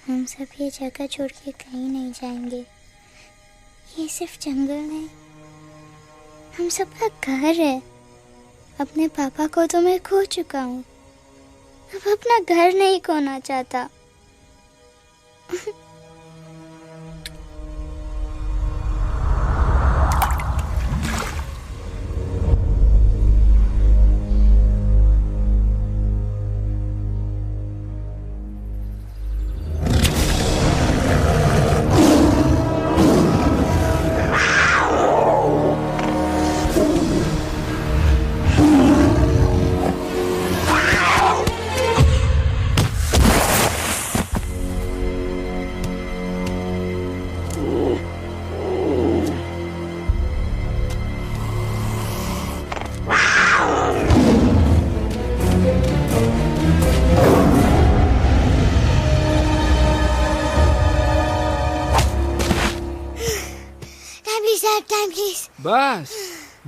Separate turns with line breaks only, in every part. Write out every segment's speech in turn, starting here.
हम सब ये जगह छोड़ के कहीं नहीं जाएंगे। ये सिर्फ जंगल नहीं, हम सबका घर है। अपने पापा को तो मैं खो चुका हूँ, अब अपना घर नहीं खोना चाहता। Time, please.
बस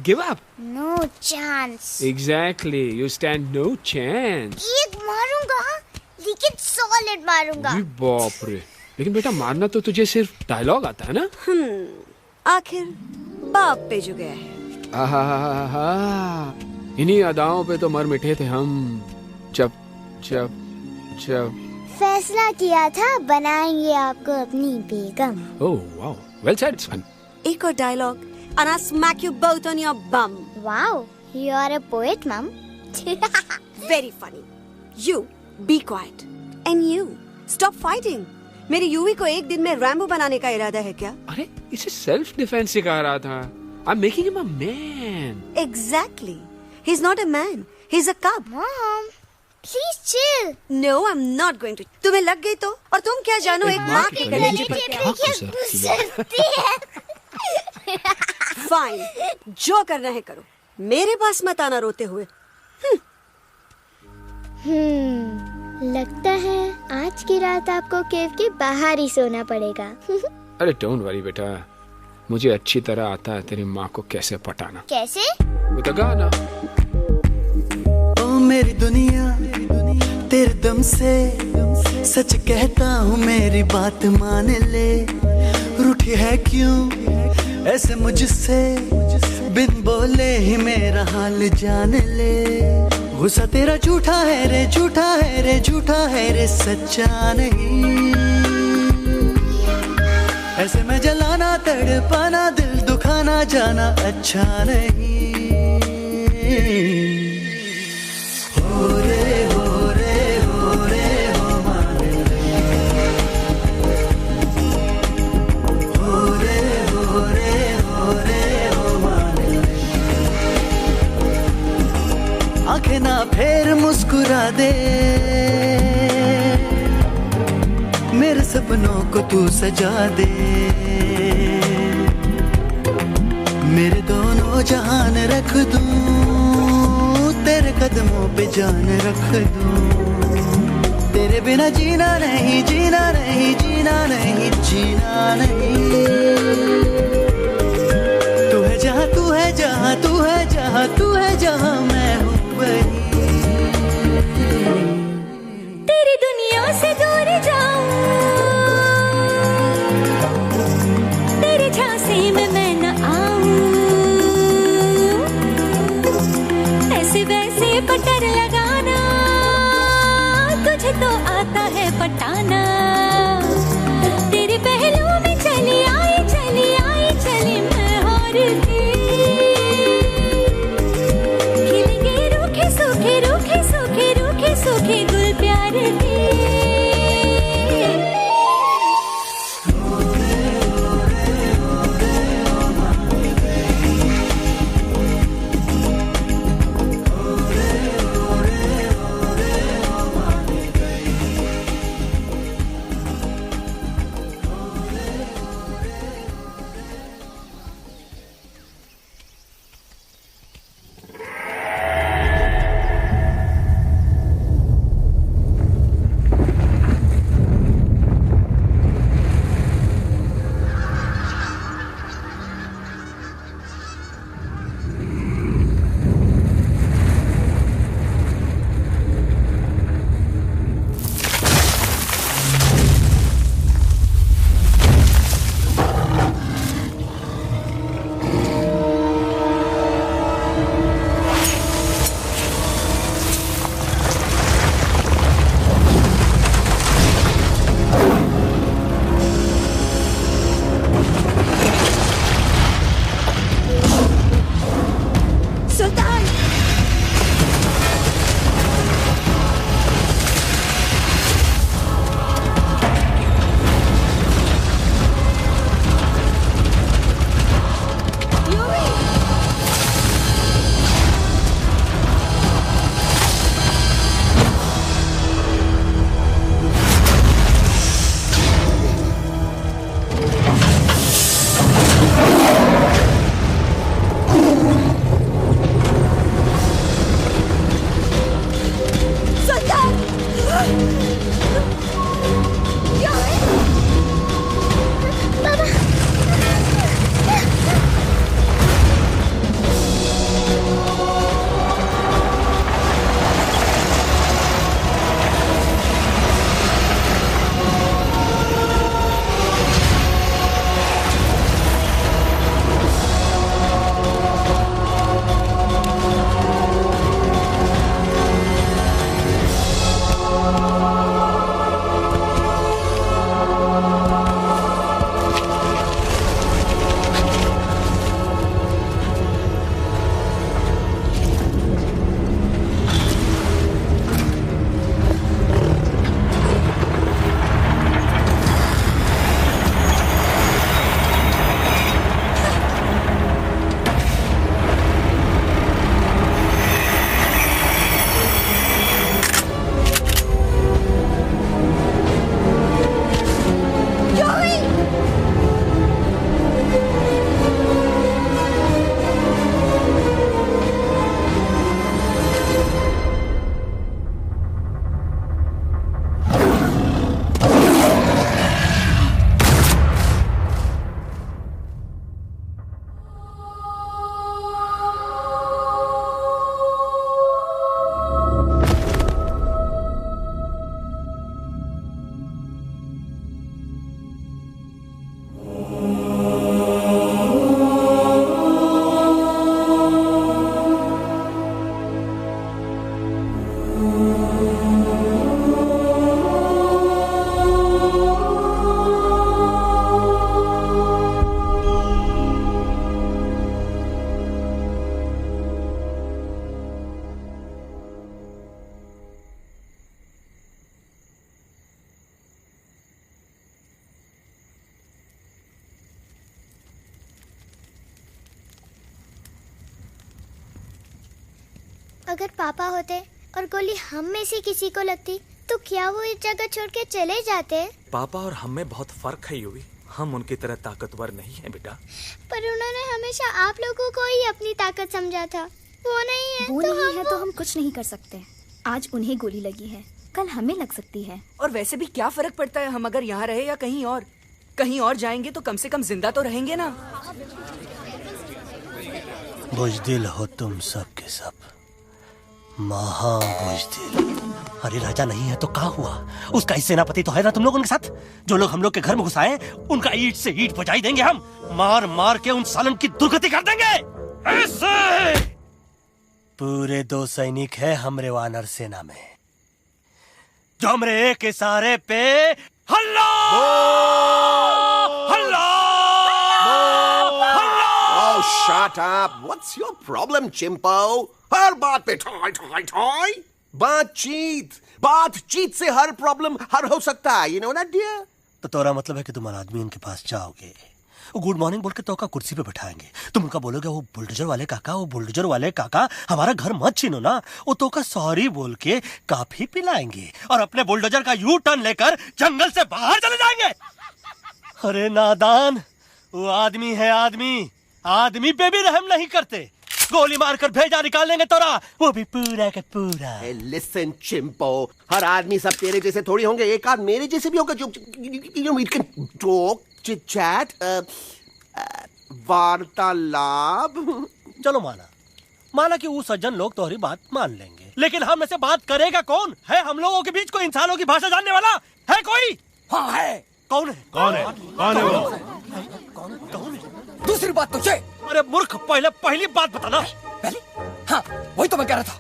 give up.
No chance.
Exactly, you stand no chance.
एक मारूंगा, लेकिन solid मारूंगा।
अरे बाप रे, लेकिन बेटा मारना तो तुझे सिर्फ डायलॉग आता है ना?
आखिर बाप पे जो गया है।
आहा, इन्हीं अदाओं पे तो मर मिटे थे हम जब जब जब
फैसला किया था बनाएंगे आपको अपनी बेगम।
ओह वाओ, वेल सेड सन।
एक और dialogue and I'll smack you both on your bum.
Wow, you are a poet, Mom.
Very funny. You be quiet and you stop fighting. मेरी यूवी को एक दिन में रैम्बो बनाने का इरादा है क्या?
अरे इसे सेल्फ डिफेंस सिखा रहा था। I'm making him a man.
Exactly. He's not a man. He's a cub.
Mom, please chill.
No, I'm not going to. तुम्हें लग गई तो? और तुम क्या जानो एक माँ के कलेजे पर क्या? फाइन, जो करना है करो, मेरे पास मत आना रोते हुए।
लगता है आज की रात आपको केव के बाहर ही सोना पड़ेगा।
अरे डोंट वरी बेटा, मुझे अच्छी तरह आता है तेरी माँ को कैसे पटाना।
कैसे?
वो गाना।
ओ मेरी दुनिया तेरे दम से सच कहता हूँ, मेरी बात मान ले। रूठी है क्यों ऐसे मुझसे, बिन बोले ही मेरा हाल जान ले। गुस्सा तेरा झूठा है रे, झूठा है रे, झूठा है रे, सच्चा नहीं। ऐसे में जलाना तड़पाना, दिल दुखाना जाना अच्छा नहीं। हो रे हो रे हो रे हो माने, हो रे हो रे हो रे हो माने। आंखें ना फेर मुस्कुरा दे, मेरे सपनों को तू सजा दे। मेरे दोनों जहान रख दूं, तेरे कदमों पे जान रख दूं। तेरे बिना जीना नहीं, जीना नहीं, जीना नहीं, जीना नहीं। तू है जहाँ, तू है जहाँ, तू है जहाँ, तू है जहाँ, मैं हूँ वही।
तेरी दुनिया से दूर जाऊं, तेरे झांसे में मैं न आऊं। ऐसे वैसे पटर लगाना, तुझे तो आता है पटाना। तेरे पहलू में चली आई, चली आई, चली मैं हारती। खिलेंगे रूखे सूखे, रूखे सूखे, रूखे सूखे गुल प्यार के।
अगर पापा होते और गोली हम में से किसी को लगती तो क्या वो इस जगह छोड़ के चले जाते?
पापा और हम में बहुत फर्क है यूवी। हम उनकी तरह ताकतवर नहीं है बेटा।
पर उन्होंने हमेशा आप लोगों को ही अपनी ताकत समझा था। वो नहीं है
वो
तो
नहीं है
हम
तो हम कुछ नहीं कर सकते। आज उन्हें गोली लगी है, कल हमें लग सकती है।
और वैसे भी क्या फर्क पड़ता है हम अगर यहाँ रहे या कहीं और? कहीं और जाएंगे तो कम से कम जिंदा तो रहेंगे ना।
बुज़दिल हो तुम सब के सब, महा बुज़दिल। अरे राजा नहीं है तो क्या हुआ? उसका ही सेनापति तो है ना तुम लोग उनके साथ। जो लोग हम लोग के घर में घुसाए उनका ईंट से ईंट बजाई देंगे हम। मार मार के उन सालन की दुर्गति कर देंगे ऐसे। पूरे 2 सैनिक है हमरे वानर सेना में जो हमरे एक इशारे पे हल्ला हल्ला हल्ला।
Oh, shut up! What's your problem, चिंपो? हर बात पे ठॉय ठॉय ठॉय। बातचीत से हर प्रॉब्लम हल हो सकता है, you know that dear?
तो तोरा मतलब है कि तुम आदमी उनके पास जाओगे, वो गुड मॉर्निंग बोल के तो का कुर्सी पे बैठाएंगे, तुम उनका बोलोगे वो बुलडोजर वाले काका हमारा घर मत छीनो ना, वो तो का सॉरी बोल के काफी पिलाएंगे और अपने बुलडोजर का यू टर्न लेकर जंगल से बाहर चले जाएंगे। अरे नादान, वो आदमी है आदमी पे भी रहम नहीं करते। गोली मारकर भेजा निकाल लेंगे तोरा, वो भी पूरा का पूरा।
Hey, listen, चिंपो, हर आदमी सब तेरे जैसे थोड़ी होंगे, एक आध मेरे जैसे भी होगा जो we can talk, chit chat, वार्तालाप।
चलो माना कि वो सज्जन लोग तुम्हारी बात मान लेंगे, लेकिन हम ऐसे बात करेगा कौन? है हम लोगों के बीच कोई इंसानों की भाषा जानने वाला है कोई?
हाँ है।
कौन है वो?
दूसरी बात तो ये।
अरे मूर्ख, पहली बात बताना।
पहले? हाँ, वही तो मैं कह रहा था।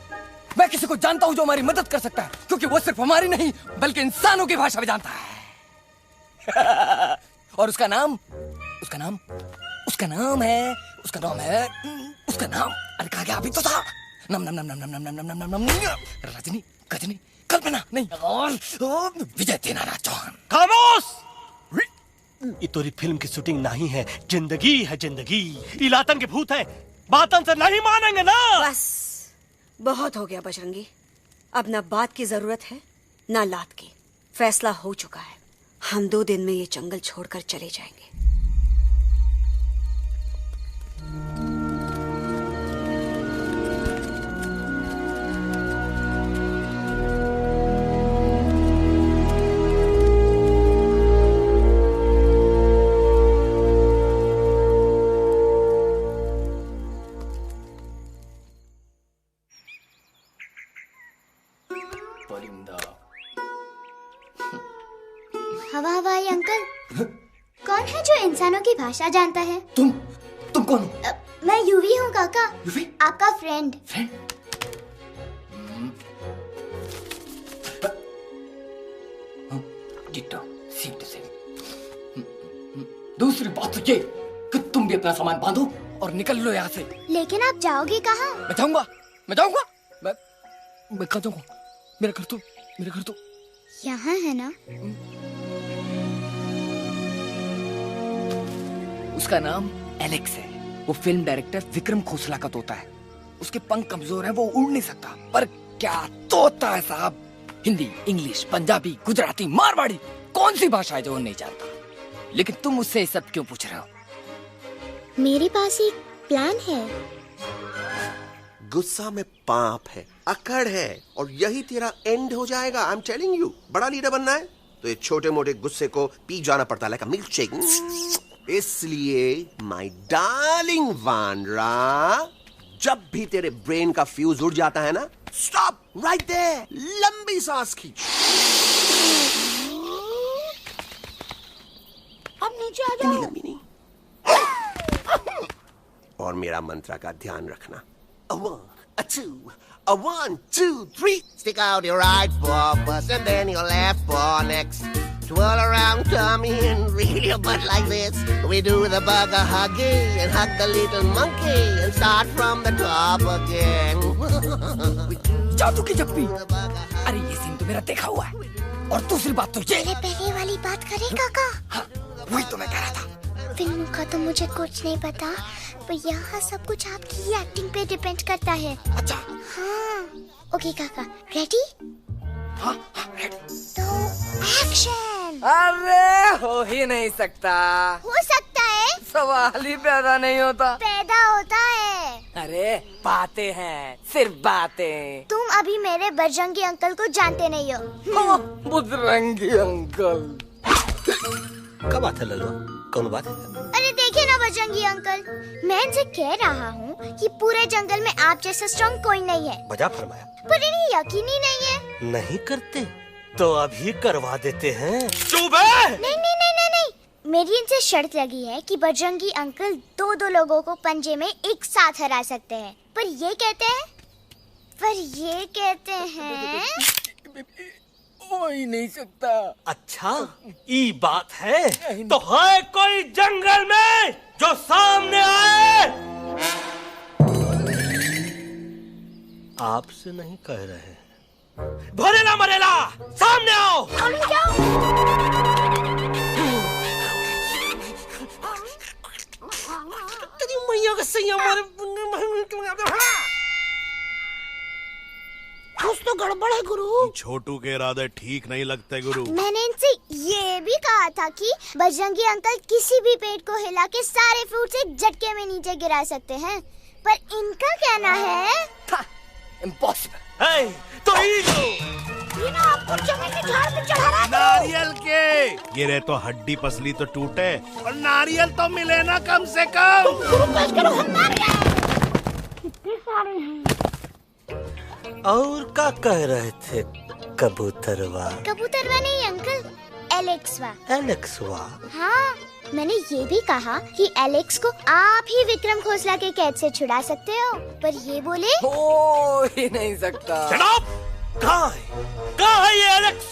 मैं किसी को जानता हूँ जो हमारी मदद कर सकता है, क्योंकि वो सिर्फ हमारी नहीं बल्कि इंसानों की भाषा भी जानता है। और उसका नाम है अरे कहा गया अभी तो था। नम रजनी, गजनी, कल्पना नहीं, और विजय तेनालीराम चौहान।
खामोश! ये तोरी फिल्म की शूटिंग नहीं है, जिंदगी है जिंदगी। इलातन के भूत है, बातन से नहीं मानेंगे ना।
बस बहुत हो गया बजरंगी, अब ना बात की जरूरत है ना लात की। फैसला हो चुका है, हम 2 दिन में ये जंगल छोड़कर चले जाएंगे।
हवा अंकल, कौन है जो इंसानों की भाषा जानता है?
तुम कौन हो?
मैं यूवी हूँ काका,
यूवी?
आपका फ्रेंड।
दूसरी बात तो ये कि तुम भी अपना सामान बांधो और निकल लो यहाँ से।
लेकिन आप जाओगे कहाँ?
मैं जाऊंगा मैं कहाँ जाऊंगा? मेरा घर तो
यहाँ है ना।
उसका नाम एलेक्स है, वो फिल्म डायरेक्टर विक्रम खोसला का तोता है। उसके पंख कमजोर हैं, वो उड़ नहीं सकता, पर क्या तोता है साहब। हिंदी, इंग्लिश, पंजाबी, गुजराती, मारवाड़ी, कौन सी भाषा है जो वो नहीं जानता? लेकिन तुम उससे सब क्यों पूछ रहे हो?
मेरे पास एक प्लान है।
गुस्सा में पाप है, अकड़ है, और यही तेरा एंड हो जाएगा। आई एम टेलिंग यू, बड़ा लीडर बनना है तो ये छोटे मोटे गुस्से को पी जाना पड़ता है, लाइक अ मिल्क शेक। इसलिए माय डार्लिंग वानरा, जब भी तेरे ब्रेन का फ्यूज उड़ जाता है ना, स्टॉप राइट देयर, लंबी सांस खींच।
अब नीचे आ जाओ।
लंबी नहीं। और मेरा मंत्र का ध्यान रखना। A 1, a 2, a 1, 2, 3. Stick out your right paw first and then your left paw next. Twirl around tummy and reel your butt like this. We do the bugger huggy and hug the little monkey and start from the top again.
जादू की जप्पी। अरे ये scene तो मेरा देखा हुआ है। और दूसरी बात तो ये।
पहले वाली बात करें काका?
हाँ, वही तो मैं कह रहा था।
फिल्मों का तो मुझे कुछ नहीं पता, पर यहाँ सब कुछ आपकी एक्टिंग पे डिपेंड करता है।
अच्छा।
हाँ। ओके काका, रेडी?
हाँ रेडी।
तो एक्शन।
अरे हो ही नहीं सकता।
हो सकता है।
सवाल ही पैदा नहीं होता।
पैदा होता है।
अरे बातें हैं, सिर्फ बातें।
तुम अभी मेरे बजरंगी अंकल को जानते नहीं हो।
बजरंगी अंकल।
क्या बात है लल्लू, कौन बात है?
अरे देखिए ना बजरंगी अंकल, मैं इनसे कह रहा हूँ कि पूरे जंगल में आप जैसा स्ट्रॉन्ग कोई नहीं है।
बजा फरमाया।
पर इन्हें यकीन ही नहीं है।
नहीं करते तो अभी करवा देते हैं।
चुप है।
नहीं नहीं नहीं नहीं नहीं, मेरी इनसे शर्त लगी है कि बजरंगी अंकल दो लोगों को पंजे में एक साथ हरा सकते हैं। पर ये कहते हैं
हो ही नहीं सकता।
अच्छा ये बात है, तो है कोई जंगल में जो सामने आए? आपसे नहीं कह रहे, भरेला मरेला सामने आओ। मैया का सही हमारे
कुछ तो गड़बड़ है गुरु।
छोटू के इरादे ठीक नहीं लगते गुरु।
मैंने इनसे ये भी कहा था कि बजरंगी अंकल किसी भी पेड़ को हिला के सारे फ्रूट से झटके में नीचे गिरा सकते हैं, पर इनका कहना है
इम्पॉसिबल।
तो
ये ना आपको चने के झाड़ पे चढ़ा रहा है।
नारियल के गिरे तो हड्डी पसली तो टूटे, और नारियल तो मिले ना कम से कम।
करो हम नारियल कितने सारे हैं।
और क्या कह रहे थे? कबूतरवा
नहीं अंकल, एलेक्सवा।
एलेक्सवा?
हाँ, मैंने ये भी कहा कि एलेक्स को आप ही विक्रम खोसला के कैद से छुड़ा सकते हो, पर ये बोले
हो ही नहीं सकता।
कहाँ है ये एलेक्स?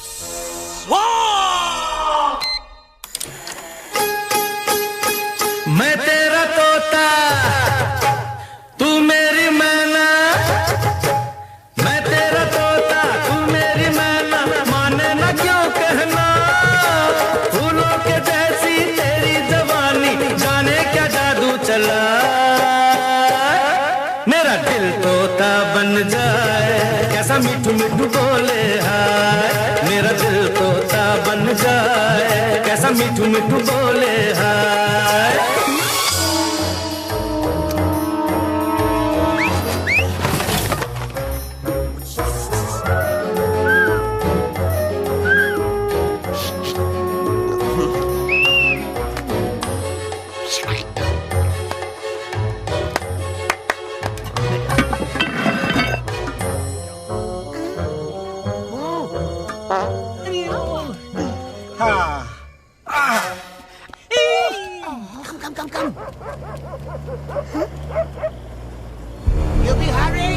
मैं तेरा तोता, तू मेरी मैना। मैं तेरा तोता, तू मेरी मैना। माने ना क्यों कहना, फूलों के जैसी तेरी जवानी, जाने क्या जादू चला। मेरा दिल तोता बन जाए, कैसा मीठू मीठू बोले हाय। मेरा दिल तोता बन जाए, कैसा मीठू मीठू बोले हाय।
come.
You be hurry.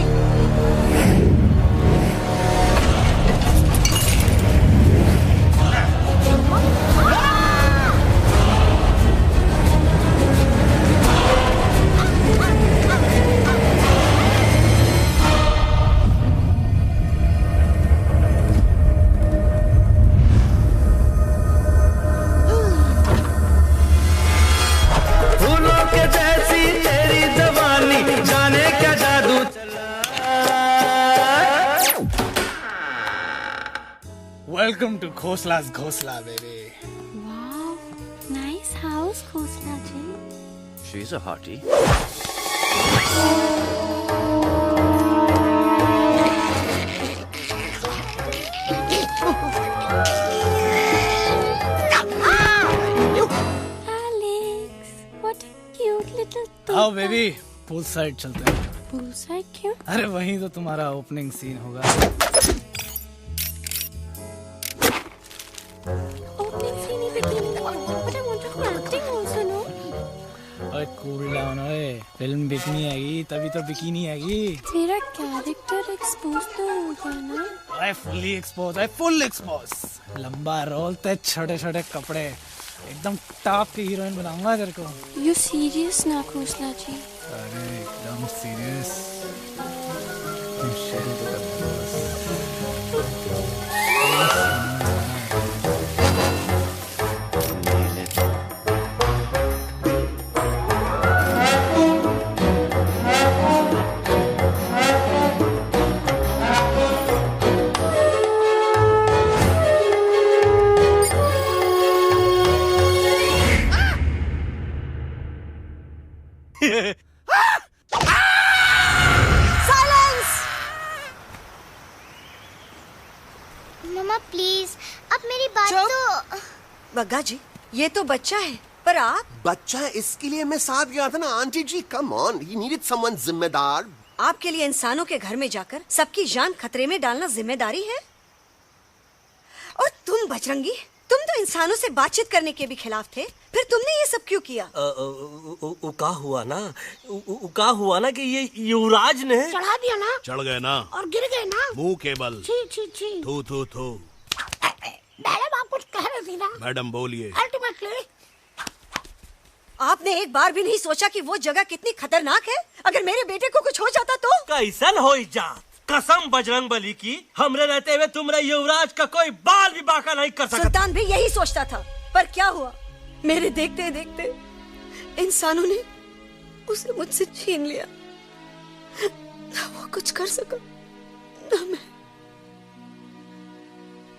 Welcome to Khosla's Khosla, baby.
Wow, nice house, Khosla ji.
She's a hottie.
Alex, what a cute little toy.
आओ बेबी, पूल साइड चलते हैं।
पूल साइड क्यों?
अरे वहीं तो तुम्हारा ओपनिंग सीन होगा। कूल डाउन ओए, फिल्म बिकनी आएगी तभी तो बिकिनी आएगी।
तेरा कैरेक्टर एक्सपोज तो होगा ना?
I fully expose, I full expose. लंबा रोल ते छोटे छोटे कपड़े, एकदम टॉप की हीरोइन बनाऊंगा तेरे को।
यू सीरियस ना खोसला जी?
अरे एकदम सीरियस। तुम शुरू तो कर दो बस।
प्लीज अब मेरी बात तो।
बग्गा जी, ये तो बच्चा है, पर आप?
बच्चा है इसके लिए मैं साथ गया था ना aunty ji. Come on, he needed someone जिम्मेदार।
आपके लिए इंसानों के घर में जाकर सबकी जान खतरे में डालना जिम्मेदारी है? और तुम बजरंगी, तुम तो इंसानों से बातचीत करने के भी खिलाफ थे, फिर तुमने ये सब क्यों किया?
का हुआ ना कि ये युवराज ने
चढ़ा दिया ना,
चढ़ गए ना
और गिर गए ना
मुंह के बल।
छी छी छी।
थू थू थू।
मैडम आप कुछ कह रही थी ना?
मैडम बोलिए।
अल्टीमेटली
आपने एक बार भी नहीं सोचा कि वो जगह कितनी खतरनाक है? अगर मेरे बेटे को कुछ हो जाता तो?
कैसन हो जात? कसम बजरंग बली की, हमरे रहते हुए तुम्हारे युवराज का कोई बाल भी बाका नहीं कर सकता।
सुल्तान भी यही सोचता था, पर क्या हुआ? मेरे देखते देखते इंसानों ने उसे मुझसे छीन लिया। ना वो कुछ कर सका, ना मैं।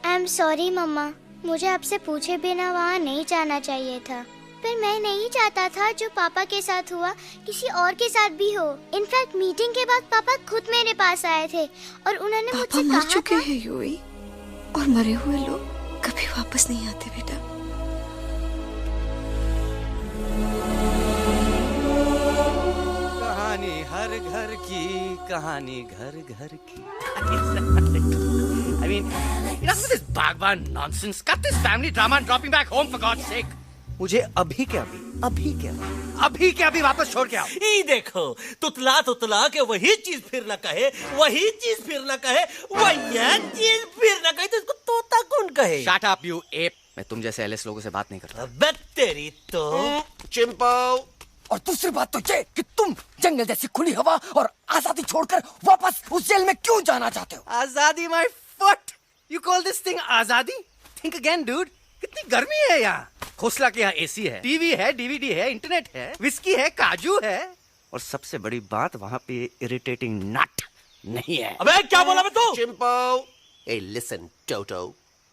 आई एम सॉरी मम्मा, मुझे आपसे पूछे बिना वहाँ नहीं जाना चाहिए था। पर मैं नहीं चाहता था जो पापा के साथ हुआ किसी और के साथ भी हो। इनफैक्ट मीटिंग के बाद पापा खुद मेरे पास आए थे और उन्होंने मुझसे कहा
मर चुके हैं यूई, और मरे हुए लोग कभी वापस नहीं आते बेटा।
कहानी हर घर की, कहानी घर घर की। I mean, enough with this Bhagwan nonsense. Cut this family drama and drop me back home for God's sake. मुझे अभी के अभी वापस छोड़ के आओ।
ई देखो, तुतला के वही चीज फिर न कहे, वही चीज फिर न कहे, वही चीज फिर न कहे, तो इसको तोता कौन कहे?
Shut up, you ape. मैं तुम जैसे एलिस लोगों से बात नहीं करता।
अबे तेरी तो
चिंपो।
और दूसरी बात तो ये कि तुम जंगल जैसी खुली हवा और आजादी छोड़कर वापस उस जेल में क्यों जाना चाहते हो?
आजादी my foot. You call this thing आजादी? Think again, dude. कितनी गर्मी है यहाँ। खोसला के यहाँ एसी है, टीवी है, डीवीडी है, इंटरनेट है, विस्की है, काजू है, और सबसे बड़ी बात वहाँ पे इरिटेटिंग नट नहीं है।
अबे क्या बोला मैं तू?
चिंपो। ए लिसन टोटो,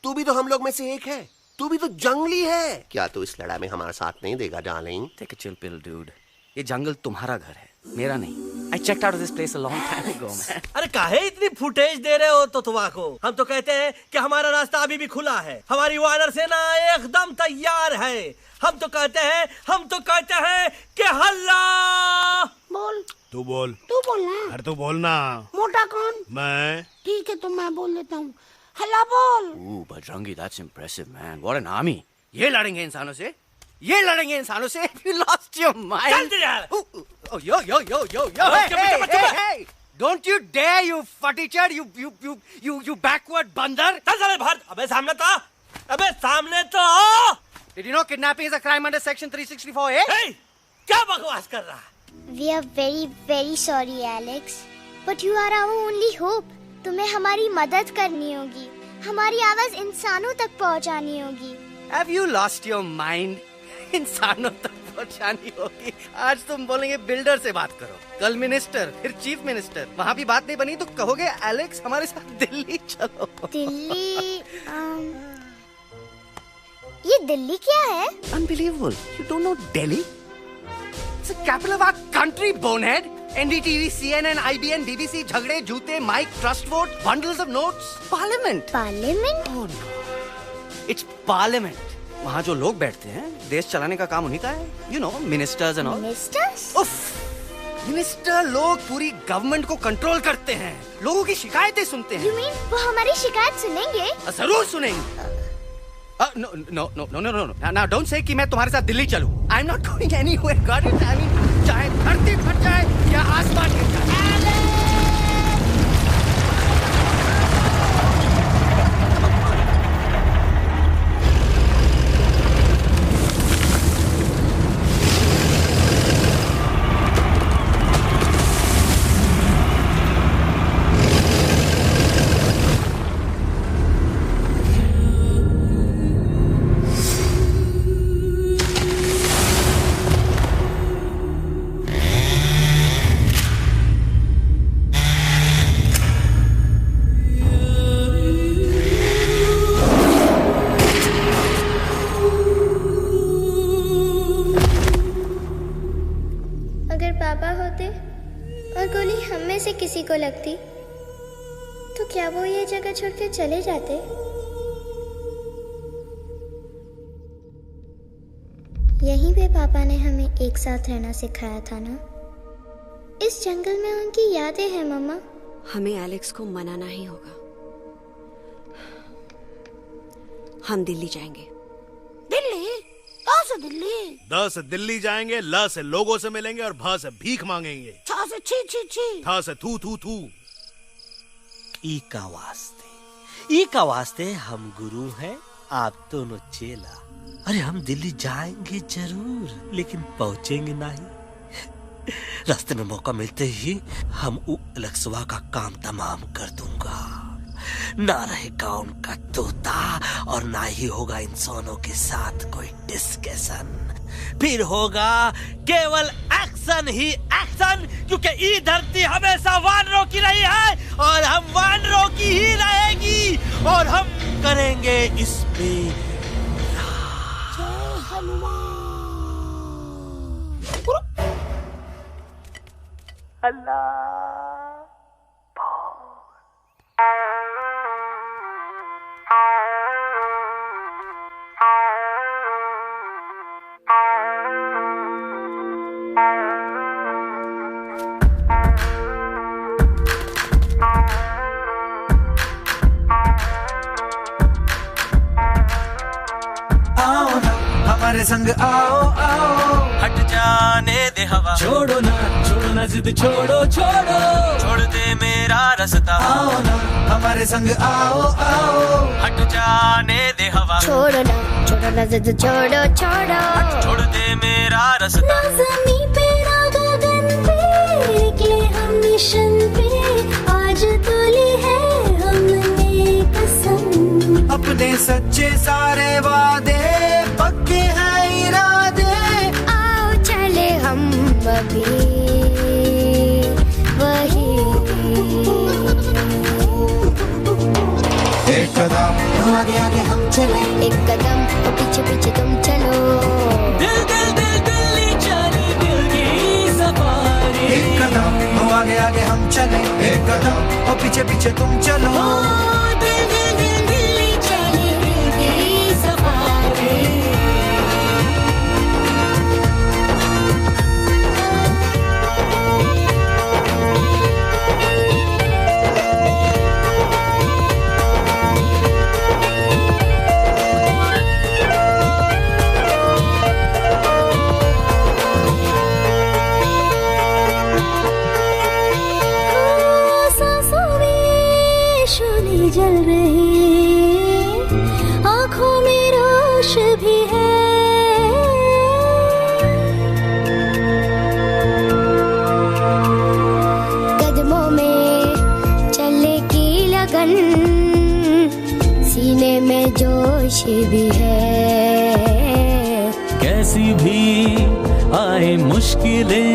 तू भी तो हम लोग में से एक है। तू भी तो जंगली है। क्या तू इस लड़ाई में हमारा साथ नहीं देगा darling?
Take a chill pill, dude. ये जंगल तुम्हारा घर है, मेरा नहीं। I checked out of this place a long time ago, man.
अरे काहे इतनी फुटेज दे रहे हो तुतवा को? हम तो कहते हैं कि हमारा रास्ता अभी भी खुला है, हमारी वानर सेना एकदम तैयार है। हम तो कहते हैं कि हल्ला।
बोल।
तू बोल।
तू बोलना।
अरे तू बोलना।
मोटा कौन?
मैं।
ठीक है तो मैं बोल लेता हूँ। हल्ला बोल।
Ooh, Bajrangi, that's impressive, man. What an army. ये लड़ेंगे इंसानों से? ये लड़ेंगे इंसानों से? You lost your mind.
चल यार।
Oh, yo. Hey. Don't you dare, you futichard, you backward बंदर.
चल चल बाहर। अबे सामने तो आओ।
Did you know kidnapping is a crime under section 364A?
Hey, क्या बकवास कर रहा है?
We are very very sorry Alex, but you are our only hope. तुम्हें हमारी मदद करनी होगी, हमारी आवाज इंसानों तक पहुंचानी होगी।
Have you lost your mind? इंसानों तक पहुंचानी होगी। आज तुम बोलेंगे बिल्डर से बात करो, कल मिनिस्टर, फिर चीफ मिनिस्टर। वहाँ भी बात नहीं बनी तो कहोगे एलेक्स हमारे साथ दिल्ली चलो।
दिल्ली? ये दिल्ली क्या है?
Unbelievable. You don't know Delhi? It's the capital of our country, bonehead. NDTV, CNN, IBN, BBC, झगड़े, जूते, mike, trust vote, bundles of notes, parliament.
Parliament?
Oh no. It's parliament. वहाँ जो लोग बैठते हैं, देश चलाने का काम उन्हीं का है। You know, ministers and all.
Ministers?
उफ, मिनिस्टर लोग पूरी गवर्नमेंट को कंट्रोल करते हैं, लोगों की शिकायतें सुनते हैं।
You mean वो हमारी शिकायत सुनेंगे?
जरूर सुनेंगे। No. Now don't say कि मैं तुम्हारे साथ दिल्ली चलूं. I'm not going anywhere. Got it? I mean, चाहे धरती फट जाए या आसमान गिर जाए।
किसी को लगती तो क्या वो ये जगह छोड़कर चले जाते? यहीं पे पापा ने हमें एक साथ रहना सिखाया था ना। इस जंगल में उनकी यादें हैं मम्मा।
हमें एलेक्स को मनाना ही होगा। हम दिल्ली जाएंगे।
दिल्ली? कहाँ से दिल्ली?
द से दिल्ली जाएंगे, ल से लोगों से मिलेंगे और भ से भीख मांगेंगे,
छ से छी छी छी,
थ से थू थू थू।
ई का वास्ते हम गुरु हैं, आप दोनों चेला। अरे हम दिल्ली जाएंगे जरूर, लेकिन पहुंचेंगे नहीं। रास्ते में मौका मिलते ही हम एलेक्सवा का काम तमाम कर दूंगा। ना रहेगा उनका तोता और ना ही होगा इंसानों के साथ कोई डिस्कशन। फिर होगा केवल एक्शन ही एक्शन, क्योंकि ये धरती हमेशा वानरों की रही है और हम वानरों की ही रहेगी, और हम करेंगे इस पे
हमारे संग आओ आओ,
हट जाने दे हवा, छोड़ो ना जिद छोड़ो, छोड़ दे मेरा रास्ता।
आओ ना हमारे संग आओ आओ,
हट जाने दे हवा,
छोड़ो ना जिद छोड़ो,
छोड़ दे मेरा रास्ता।
ज़मीं पे ना गगन पे, निकले हम मिशन पे, आज तोली है हमने कसम।
अपने सच्चे सारे वादे पक्के हैं इरादे,
आओ चले हम अभी वही।
एक कदम आगे आगे हम चले,
एक कदम और पीछे पीछे तुम चलो।
दिल दिल दिल दिल्ली चले, दिल की सफारी।
एक कदम आगे आगे हम चले, एक कदम और पीछे पीछे तुम चलो।
दिल दिल दिल दिल्ली चले, दिल की सफारी।
जल रही आँखों में रोश भी है,
कदमों में चलने की लगन, सीने में जोश भी है।
कैसी भी आए मुश्किलें,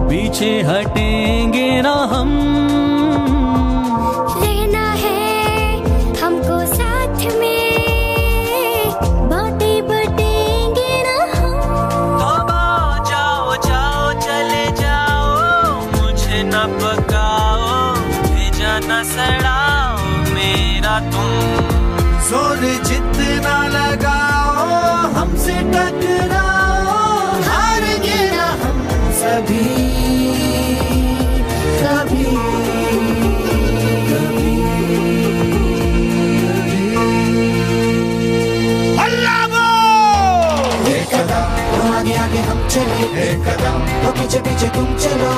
पीछे हटेंगे ना हम।
जोर जितना लगाओ हमसे टकराओ, हारेंगे ना हम सभी कभी कभी। अल्लाह वो एक कदम आगे आगे हम चले, एक कदम तो पीछे पीछे तुम चलो।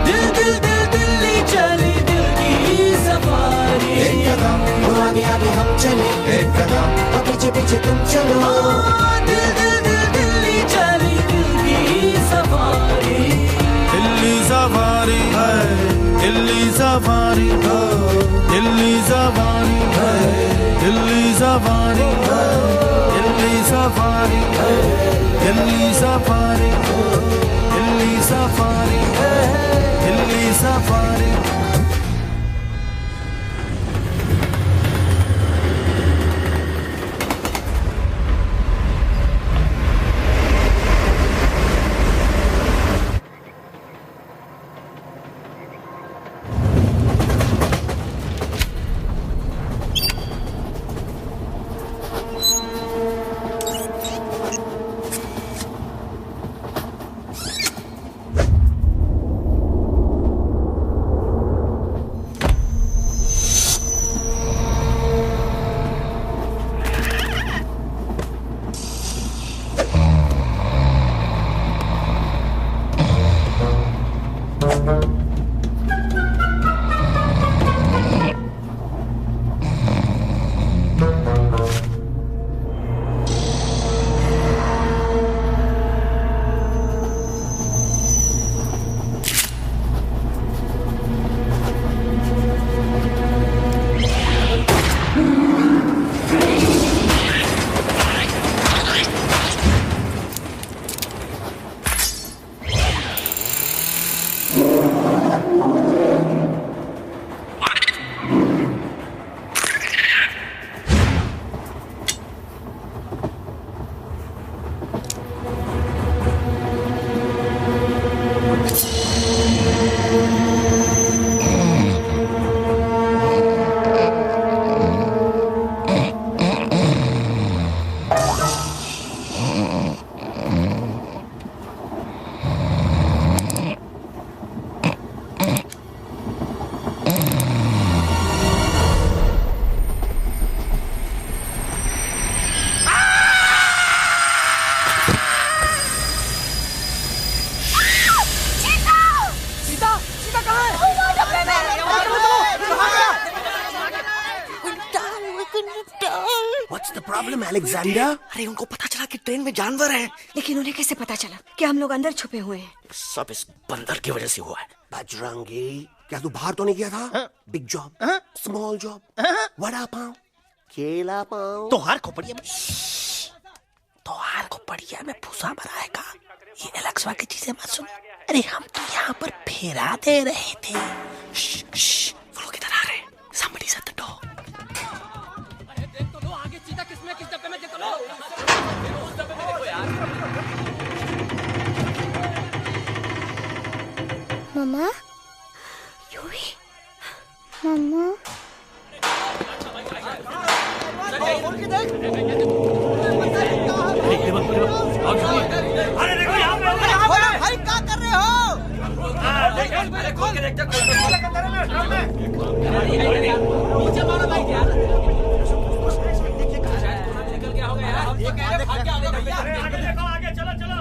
दिल दिल दिल दिल्ली चली, दिल की सफारी।
एक कदम आगे आगे हम चले, एक कदम और पीछे पीछे तुम चलो।
दिल दिल दिल दिल्ली चली, दिल की सफारी।
दिल्ली सफारी है, दिल्ली सफारी है, दिल्ली सफारी है, दिल्ली सफारी है, दिल्ली सफारी है, दिल्ली सफारी है, दिल्ली सफारी है, Delhi safari.
What's the problem, Alexander?
अरे उनको पता चला कि ट्रेन में जानवर है, लेकिन उन्हें कैसे पता चला कि हम लोग अंदर छुपे हुए हैं?
सब इस बंदर की वजह से हुआ है।
बजरंगी, क्या तू बाहर तो नहीं गया था? Big job, small job, vada pav, केला पाव।
तोहार खोपड़िया में भूसा भराएगा। ये एलेक्सा की चीजें मत सुन। अरे हम तो यहाँ पर फेरा दे रहे थे।
वो लोग इधर आ रहे हैं। Somebody shut the door.
आगे सीधा किसमें किस डब्बे में देख लो। उस डब्बे में देखो यार।
मम्मा,
यूवी,
मम्मा।
अरे देखो यहाँ पे भाई क्या कर रहे हो? अरे खोल के देखते नीचे मारो भाई यार। निकल गया होगा यार। ये कह रहे भाग के आगे भैया। आगे देखो आगे चलो चलो।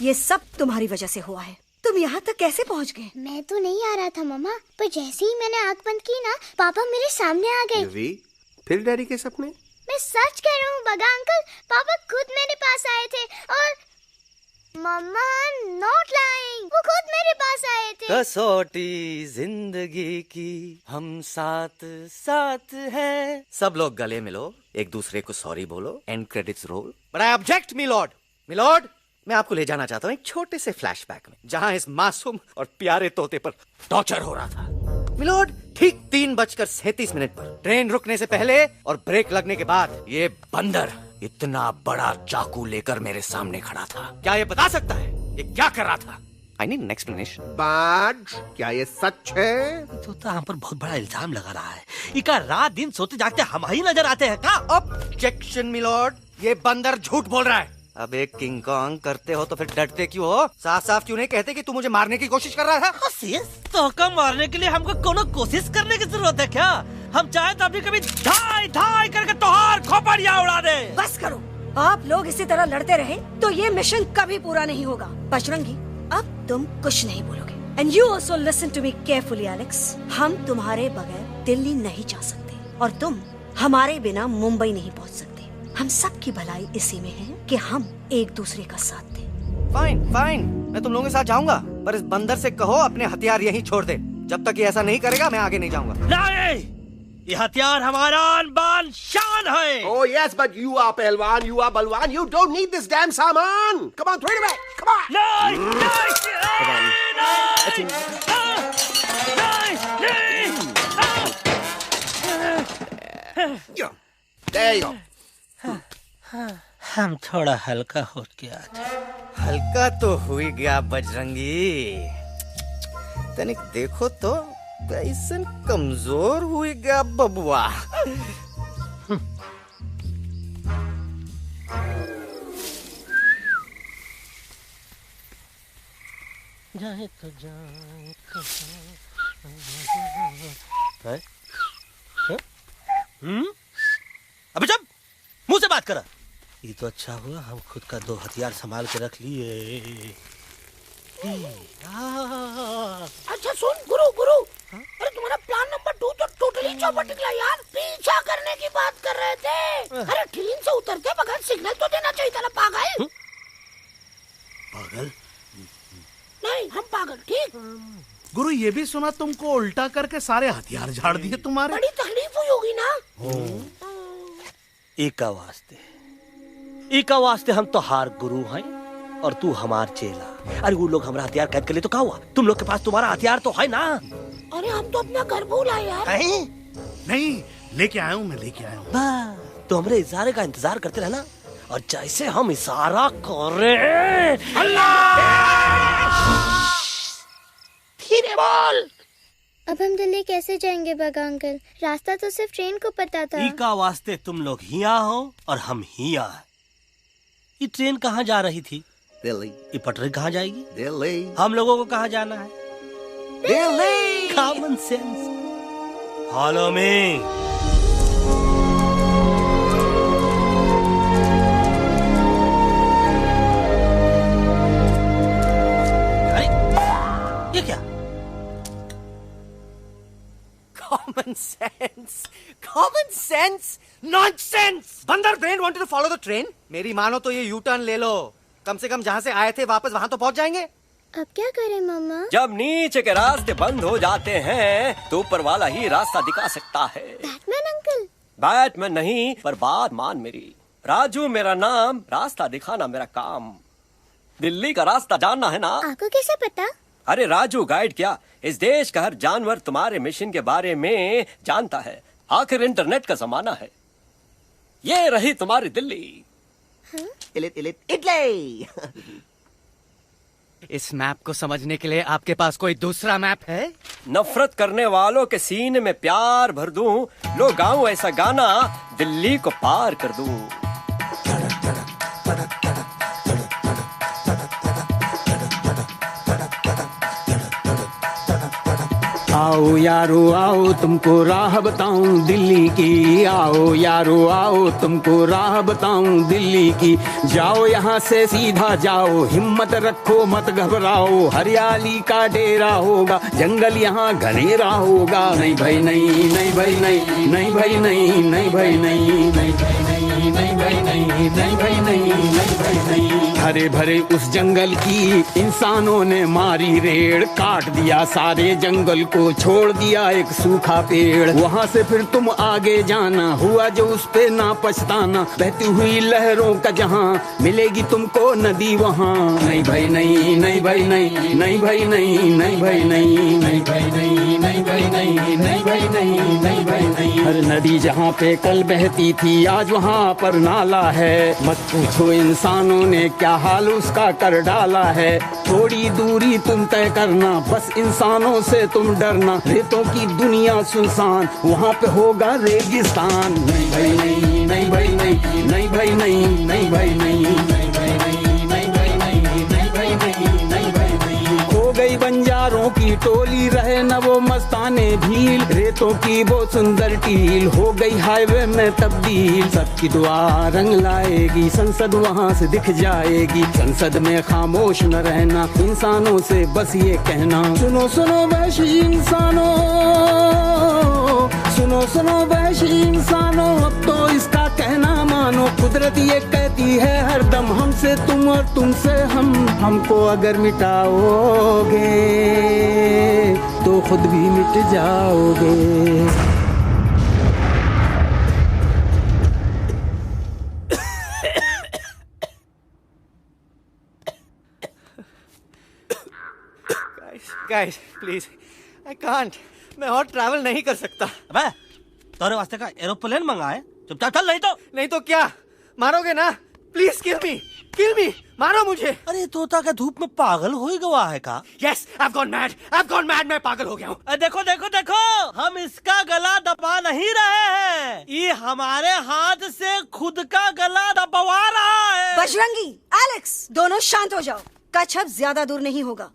ये सब तुम्हारी वजह से हुआ है। तुम यहाँ तक कैसे पहुँच गए?
मैं तो नहीं आ रहा था मम्मा, पर जैसे ही मैंने आँख बंद की ना, पापा मेरे सामने आ गए।
यूवी, फिर डैडी के सपने?
मैं सच कह रहा हूँ बगा अंकल, पापा खुद मेरे पास आए थे और मम्मा नॉट लाइंग, वो खुद मेरे पास आए थे।
कसौटी जिंदगी की हम साथ साथ हैं। सब लोग गले मिलो, एक दूसरे को सॉरी बोलो, and credits roll. But I object milord, मैं आपको ले जाना चाहता हूँ एक छोटे से फ्लैशबैक में, जहाँ इस मासूम और प्यारे तोते पर टॉर्चर हो रहा था। मिलॉर्ड, ठीक 3:37 पर ट्रेन रुकने से पहले और ब्रेक लगने के बाद ये बंदर इतना बड़ा चाकू लेकर मेरे सामने खड़ा था। क्या ये बता सकता है ये क्या कर रहा था? I need an explanation.
बाज, क्या ये सच है?
तो हम पर बहुत बड़ा इल्जाम लगा रहा है। इका रात दिन सोते जागते हम ही नजर आते हैं का?
ऑब्जेक्शन मिलॉर्ड, ये बंदर झूठ बोल रहा है। अब एक किंग कॉन्ग करते हो तो फिर डरते क्यों हो? साफ साफ क्यों नहीं कहते कि तू मुझे मारने की कोशिश कर रहा था?
तो कम मारने के लिए हमको कोनो कोशिश करने की जरूरत है क्या? हम चाहे तो अभी कभी धाई धाई करके तोहार खोपड़िया उड़ा दे।
बस करो, आप लोग इसी तरह लड़ते रहे तो ये मिशन कभी पूरा नहीं होगा। बजरंगी, अब तुम कुछ नहीं बोलोगे। And you also listen to me carefully Alex. हम तुम्हारे बगैर दिल्ली नहीं जा सकते और तुम हमारे बिना मुंबई नहीं पहुंच सकते। हम सब की भलाई इसी में है कि हम एक दूसरे का साथ दें।
फाइन, मैं तुम लोगों के साथ जाऊंगा, पर इस बंदर से कहो अपने हथियार यहीं छोड़ दे। जब तक ये ऐसा नहीं करेगा मैं आगे नहीं जाऊंगा।
नहीं, ये हथियार हमारा आन-बान शान है।
Oh yes, but you are पहलवान, you are बलवान, you don't need this damn सामान. Come on, throw it away. Come on. There you go.
हम थोड़ा हल्का हो गया।
हल्का तो हुई गया बजरंगी, तनिक देखो तो कैसन कमजोर हुई गया बबुआ।
जाए तो जाए अबे जब मुंह से बात करा। ये तो अच्छा हुआ हम खुद का 2 हथियार संभाल के रख लिए।
अच्छा सुन गुरु, अरे तुम्हारा प्लान नंबर 2 तो टोटली चौपट निकला यार। पीछा करने की बात कर रहे थे। अरे ट्रेन से उतरते बगैर सिग्नल तो देना चाहिए था ना पागल।
पागल?
नहीं, हम पागल, ठीक।
गुरु, ये भी सुना तुमको उल्टा करके सारे हथियार झाड़ दिए तुम्हारे।
बड़ी तकलीफ हुई होगी ना।
एका वास्ते हम तो हार गुरु हैं और तू हमार चेला। अरे वो लोग हमारा हथियार कैद कर ले तो क्या हुआ? तुम लोग के पास तुम्हारा हथियार तो है ना।
अरे हम तो अपना घर भूल आए यार।
नहीं, लेके आया हूँ, मैं लेके आया हूँ।
तो हमारे इशारे का इंतजार करते रहना और जैसे हम इशारा करें
धीरे बोल।
अब हम दिल्ली कैसे जाएंगे बगा अंकल? रास्ता तो सिर्फ ट्रेन को पता था।
ई का वास्ते तुम लोग हिया हो और हम हिया। ये ट्रेन कहाँ जा रही थी?
दिल्ली।
ये पटरी कहाँ जाएगी?
दिल्ली।
हम लोगों को कहाँ जाना है?
Delhi.
Common sense. Follow me. ये क्या?
Common sense, common sense, nonsense. बंदर brain wanted to follow the train. मेरी मानो तो ये U-turn ले लो. कम से कम जहाँ से आए थे वापस वहाँ तो पहुँच जाएंगे.
अब क्या करें मामा?
जब नीचे के रास्ते बंद हो जाते हैं तो ऊपर वाला ही रास्ता दिखा सकता है.
Batman uncle?
बैटमैन नहीं, पर बात मान मेरी. राजू मेरा नाम, रास्ता दिखाना मेरा काम. दिल्ली का रास्ता जानना है ना?
आपको कैसे पता?
अरे राजू गाइड क्या, इस देश का हर जानवर तुम्हारे मिशन के बारे में जानता है. आखिर इंटरनेट का जमाना है. ये रही तुम्हारी दिल्ली.
इटली.
इस मैप को समझने के लिए आपके पास कोई दूसरा मैप है?
नफरत करने वालों के सीने में प्यार भर दूं, लो गाऊं ऐसा गाना, दिल्ली को पार कर दूं.
आओ यारो आओ तुमको राह बताऊं दिल्ली की. आओ यारो आओ तुमको राह बताऊं दिल्ली की. जाओ यहाँ से सीधा जाओ, हिम्मत रखो मत घबराओ. हरियाली का डेरा होगा, जंगल यहाँ घनेरा होगा. नहीं भाई नहीं, नहीं भाई नहीं, नहीं भाई नहीं, नहीं भाई नहीं, नहीं भाई नहीं, नहीं भाई नहीं, नहीं भाई नहीं, नहीं भाई नहीं. हरे भरे उस जंगल की इंसानों ने मारी रेड़. काट दिया सारे जंगल को, छोड़ दिया एक सूखा पेड़. वहाँ से फिर तुम आगे जाना, हुआ जो उस पे ना पछताना. बहती हुई लहरों का जहाँ, मिलेगी तुमको नदी वहाँ. नहीं भाई नहीं, नहीं भाई नहीं, नहीं भाई नहीं, नहीं भाई नहीं, नहीं भाई नहीं, नहीं भाई नहीं, नहीं भाई नहीं, नहीं भाई नहीं. हर नदी जहाँ पे कल बहती थी, आज वहाँ पर नाला है. मत पूछो इंसानों ने क्या हाल उसका कर डाला है. थोड़ी दूरी तुम तय करना, बस इंसानों से तुम डरना. रेतों की दुनिया सुनसान, वहाँ पे होगा रेगिस्तान. नहीं भाई नहीं, नहीं भाई नहीं, नहीं भाई नहीं, नहीं भाई नहीं, नहीं भाई नहीं, नहीं भाई नहीं, नहीं भाई नहीं, नहीं भाई नहीं. हो गई बंजारों की टोली, रहे न वो मस्ताने भील. रेतों की वो सुंदर टील, हो गई हाईवे में तब्दील. सबकी दुआ रंग लाएगी, संसद वहाँ से दिख जाएगी. संसद में खामोश न रहना, इंसानों से बस ये कहना. सुनो सुनो वैशी इंसानों, सुनो सुनो वैशी इंसानों, अब तो इसका कहना मानो. कुदरत ये कहती है हरदम, हमसे तुम और तुमसे हम. हमको अगर मिटाओगे तो खुद भी मिट जाओगे.
Guys, please, I can't. मैं और ट्रैवल नहीं कर सकता.
अबे, तोरे वास्ते का एरोप्लेन मंगाए? चुपचाप चल, नहीं तो
क्या मारोगे ना? प्लीज किल मी, मारो मुझे.
अरे तोता के धूप में पागल हो ही गवा है का?
Yes, I've gone mad, मैं पागल हो गया हूँ.
देखो देखो देखो, हम इसका गला दबा नहीं रहे हैं, ये हमारे हाथ से खुद का गला दबवा रहा है.
बजरंगी, एलेक्स, दोनों शांत हो जाओ. कच्छ अब ज्यादा दूर नहीं होगा.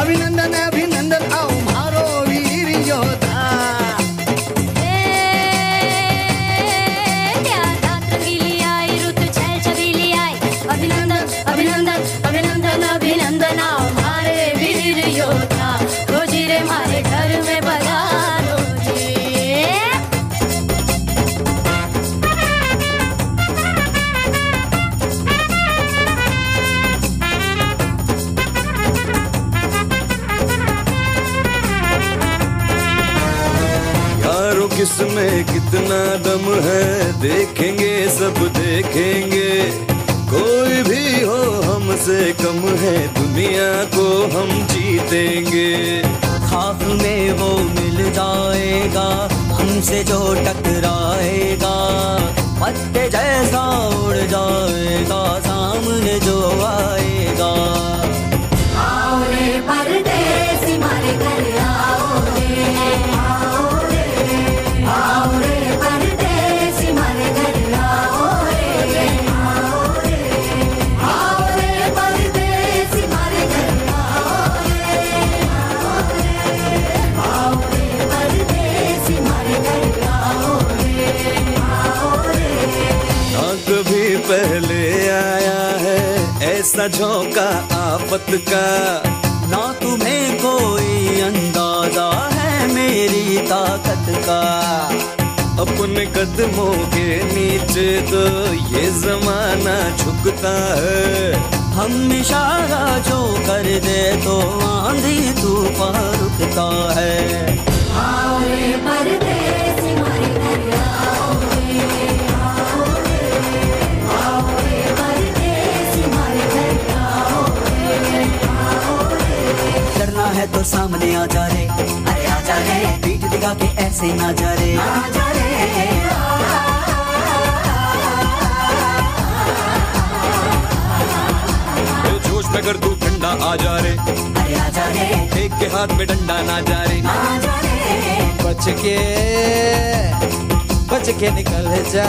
अभिनंदन अभिनंदन, आओ मारो वीर योद्धा.
रंगीली आई, रुत छैल छबीली आई. अभिनंदन अभिनंदन अभिनंदन अभिनंदन, आओ मारे वीर योद्धा. रोजी रे मारे घर में पधारो जी.
किसमें कितना दम है, देखेंगे सब देखेंगे. कोई भी हो हम से कम है दुनिया को हम जीतेंगे।
खाक में वो मिल जाएगा हमसे जो टकराएगा, पत्ते जैसा उड़ जाएगा सामने जो आएगा।
आओ रे परदेसी मारे घर आओ रे, आओ रे, आओ रे परदेसी मारे घर आओ रे, आओ रे, आओ रे परदेसी मारे घर आओ रे, आओ रे परदेसी मारे घर आओ रे, आओ रे।
ना कभी पहले आया है ऐसा झोंका आफत का,
ना तुम्हें कोई अंदाजा है मेरी ताकत का।
अपने कदमों के नीचे तो ये जमाना झुकता है,
हम इशारा जो कर दे तो आंधी तूफान रुकता है।
आओ रे परदेसी मारे घर आओ रे, आओ रे, आओ रे परदेसी मारे घर आओ रे, आओ रे।
डरना है तो सामने आ जा रे, अरे आ जा रे, पीठ दिखा के ऐसे ना जा रे, आ जा रे।
जोश में कर तू ठंडा आ जा रे,
अरे आ जा रे,
एक के हाथ में डंडा ना जा रे,
आ जा रे। बच के निकल जा,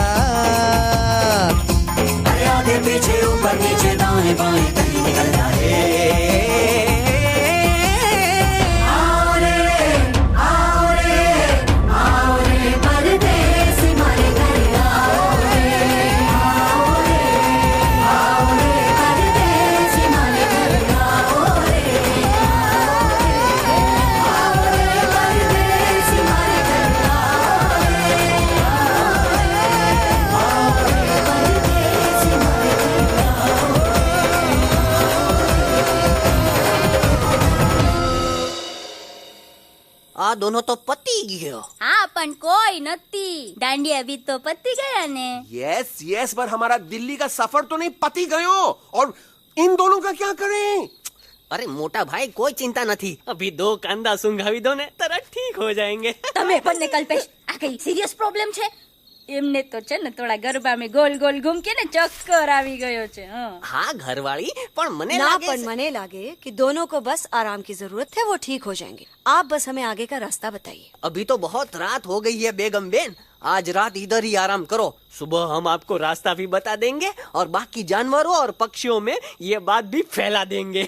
अरे आगे पीछे ऊपर नीचे दाएं बाएं कहीं निकल जा रे।
आओ रे, आओ रे, आओ रे परदेसी मारे घर आओ रे, आओ रे, आओ रे परदेसी मारे घर आओ रे, आओ रे परदेसी मारे घर आओ रे, आओ रे परदेसी मारे घर आओ रे।
आ दोनों तो पति गयो।
हाँ पण कोई नती, दांडी अभी तो पति गया ने।
यस यस, पर हमारा दिल्ली का सफर तो नहीं पति गयो, और इन दोनों का क्या करें?
अरे मोटा भाई कोई चिंता नहीं, अभी 2 कांदा सुंघावी दो ने तरह ठीक हो जाएंगे।
તમે પણ ને કલ્પેશ આ કઈ સિરિયસ પ્રોબ્લેમ છે? એમને તો છે ને થોડા ગરબામાં ગોલ ગોલ ઘૂમકે ને ચક્કર આવી ગયો છે।
हाँ घरवाली, पर मने
ना
लागे
पर मने लागे कि दोनों को बस आराम की जरूरत है, वो ठीक हो जाएंगे। आप बस हमें आगे का रास्ता बताइए।
अभी तो बहुत रात हो गई है बेगम बेन, आज रात इधर ही आराम करो, सुबह हम आपको रास्ता भी बता देंगे और बाकी जानवरों और पक्षियों में ये बात भी फैला देंगे।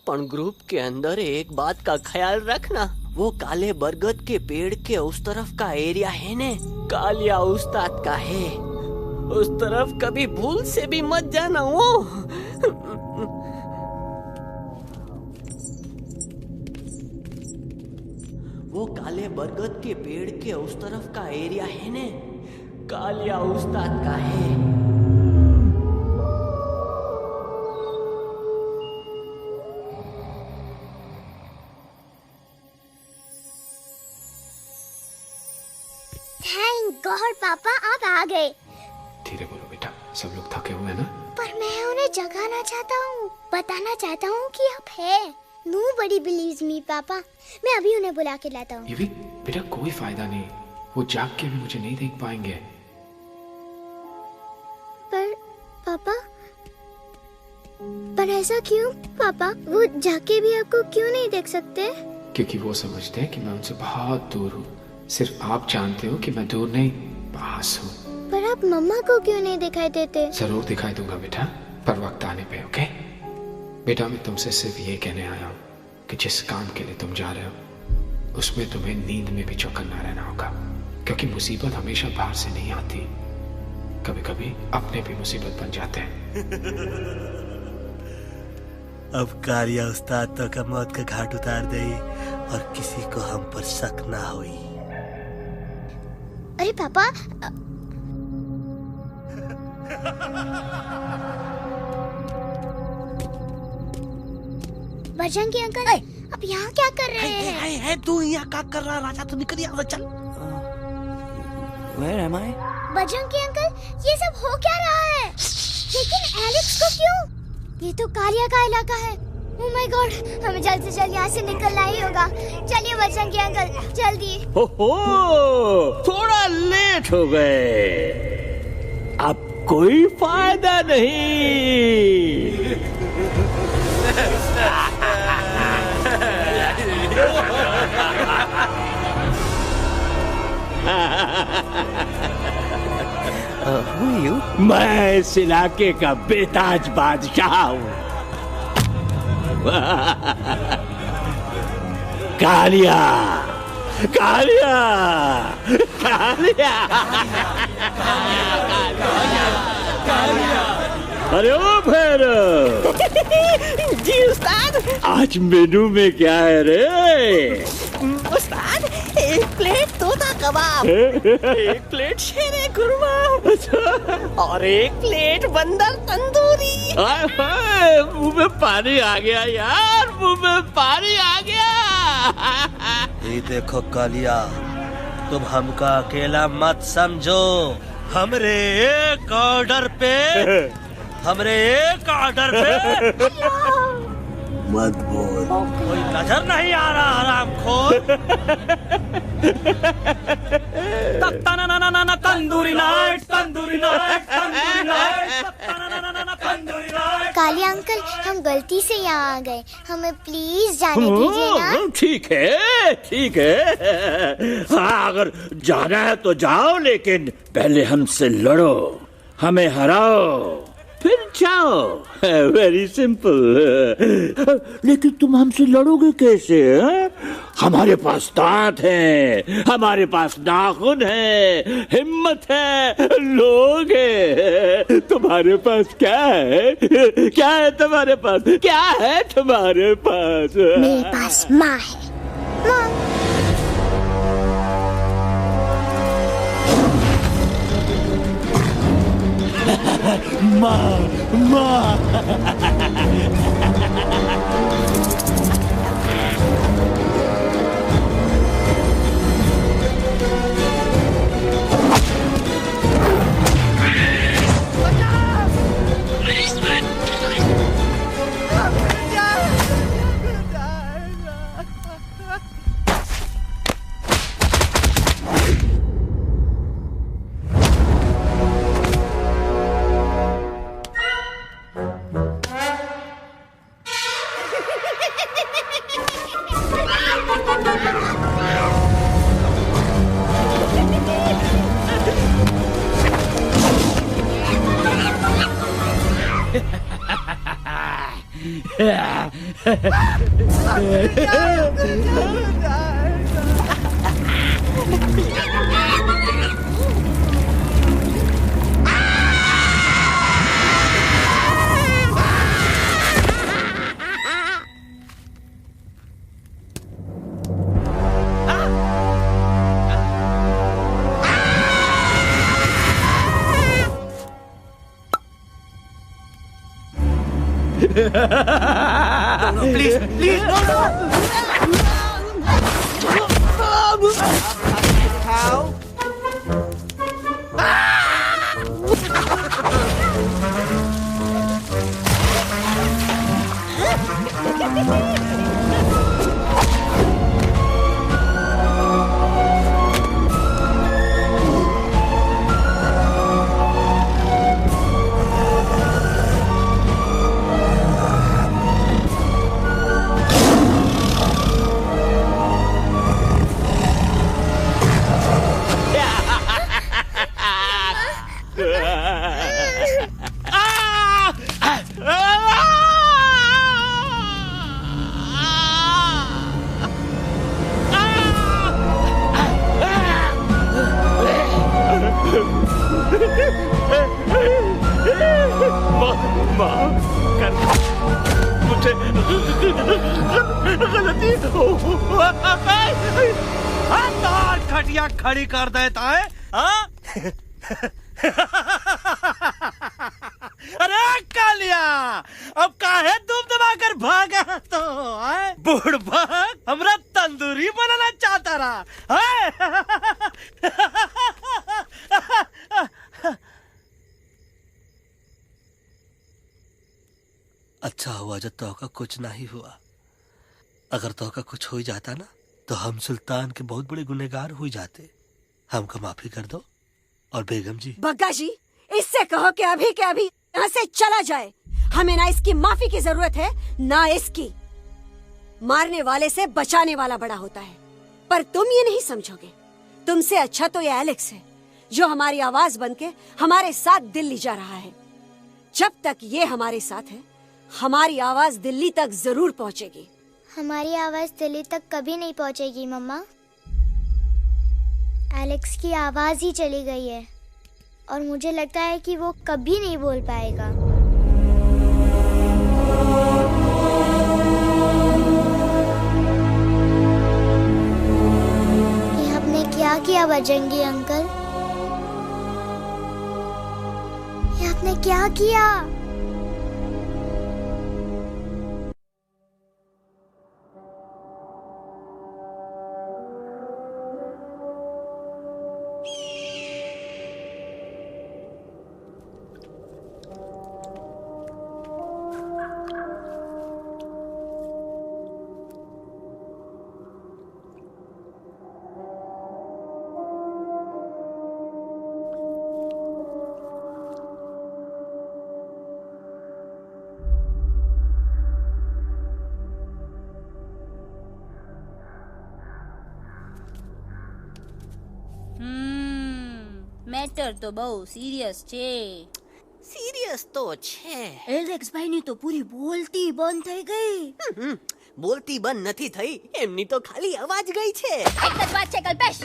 पर ग्रुप के अंदर एक बात का ख्याल रखना, वो काले बरगद के पेड़ के उस तरफ का एरिया है ने, कालिया उस्ताद का है, उस तरफ कभी भूल से भी मत जाना। वो काले बरगद के पेड़ के उस तरफ का एरिया है ने, कालिया उस्ताद का है।
थैंक गॉड पापा आप आ गए।
धीरे बोलो बेटा, सब लोग थके हुए हैं ना।
पर मैं उन्हें जगाना चाहता हूँ, बताना चाहता हूँ कि आप है। Nobody believes me पापा, मैं अभी उन्हें बुला के लाता हूँ।
ये भी बेटा कोई फायदा नहीं, वो जाग के भी मुझे नहीं देख पाएंगे।
पर पापा, पर ऐसा क्यों पापा? वो जाके भी आपको क्यों नहीं देख सकते?
क्योंकि वो समझते हैं कि मैं उनसे बहुत दूर हूँ। सिर्फ आप जानते हो कि मैं दूर नहीं, पास हूँ।
पर आप मम्मा को क्यों नहीं दिखाई देते?
जरूर दिखाई दूंगा बेटा, पर वक्त आने पे। ओके बेटा, मैं तुमसे सिर्फ ये कहने आया हूँ कि जिस काम के लिए तुम जा रहे हो उसमें तुम्हें नींद में भी चौकन्ना रहना होगा, क्योंकि मुसीबत हमेशा बाहर से नहीं आती, कभी कभी अपने भी मुसीबत बन जाते हैं।
अब कालिया उस्ताद तो का मौत का घाट उतार दे और किसी को हम पर शक ना हुई।
अरे पापा, बजरंगी अंकल, आप यहाँ क्या कर रहे हैं?
है तू यहाँ क्या कर रहा? राजा तू निकल यहाँ से, चल।
Where am I?
Bajrangi uncle, ये सब हो क्या रहा है? लेकिन एलेक्स को क्यों? ये तो कालिया का इलाका है। ओह माय गॉड, हमें जल्द से जल्द यहाँ से निकलना ही होगा। चलिए बजरंगी अंकल, जल्दी।
हो, थोड़ा लेट हो गए, अब कोई फायदा नहीं। मैं इस इलाके का बेताज बादशाह हूँ। कालिया, कालिया, कालिया, अरे ओ भैरव।
जी उस्ताद।
आज मेनू में क्या है रे?
उस्ताद, एक प्लेट तोता कबाब, एक प्लेट शेरे कुरमा और एक प्लेट बंदर तंदूरी।
मुंह में पानी आ गया यार, मुंह में पानी आ गया।
ये देखो कालिया, तुम हमका अकेला मत समझो। हमरे एक ऑर्डर पे मत बोल। कोई नजर नहीं आ रहा हरामखोर।
Tandoori night, tandoori night, tandoori night, tandoori night.
Kaliya uncle, हम गलती से यहाँ आ गए, हमें प्लीज जाने दीजिए ना।
ठीक है, ठीक है। हाँ, अगर जाना है तो जाओ, लेकिन पहले हमसे लड़ो, हमें हराओ, फिर जाओ। Very simple. लेकिन तुम हमसे लड़ोगे कैसे? हमारे पास दांत है, हमारे पास नाखून है, हिम्मत है, लोग है। तुम्हारे पास क्या है? क्या है तुम्हारे पास? क्या है तुम्हारे पास?
मेरे पास माँ है।
माँ, माँ।
प्लीज प्लीज
खटिया खड़ी कर देता है। अरे कालिया, अब काहे तुम दबाकर भागा तो बुढ़बा हमरा तंदूरी बनाना चाहता रहा। अच्छा हुआ जब तोका कुछ नहीं हुआ। अगर तोका कुछ हो जाता ना तो हम सुल्तान के बहुत बड़े गुनहगार हो जाते। हमको माफी कर दो। और बेगम जी,
बग्गा जी, इससे कहो कि अभी के अभी यहाँ से चला जाए। हमें ना इसकी माफी की जरूरत है ना इसकी। मारने वाले से बचाने वाला बड़ा होता है, पर तुम ये नहीं समझोगे। तुमसे अच्छा तो ये एलेक्स है जो हमारी आवाज बन के हमारे साथ दिल्ली जा रहा है। जब तक ये हमारे साथ है हमारी आवाज दिल्ली तक जरूर पहुंचेगी।
हमारी आवाज दिल्ली तक कभी नहीं पहुंचेगी मम्मा। एलेक्स की आवाज ही चली गई है और मुझे लगता है कि वो कभी नहीं बोल पाएगा। ये आपने क्या किया बजरंगी अंकल? ये आपने क्या किया?
મેટર તો બહુ સિરિયસ છે.
સિરિયસ તો છે.
એલેક્સ ભાઈની તો પૂરી બોલતી બંધ થઈ ગઈ.
બોલતી બંધ નથી થઈ, એમની તો ખાલી અવાજ ગઈ છે.
एक बात है कल्पेश,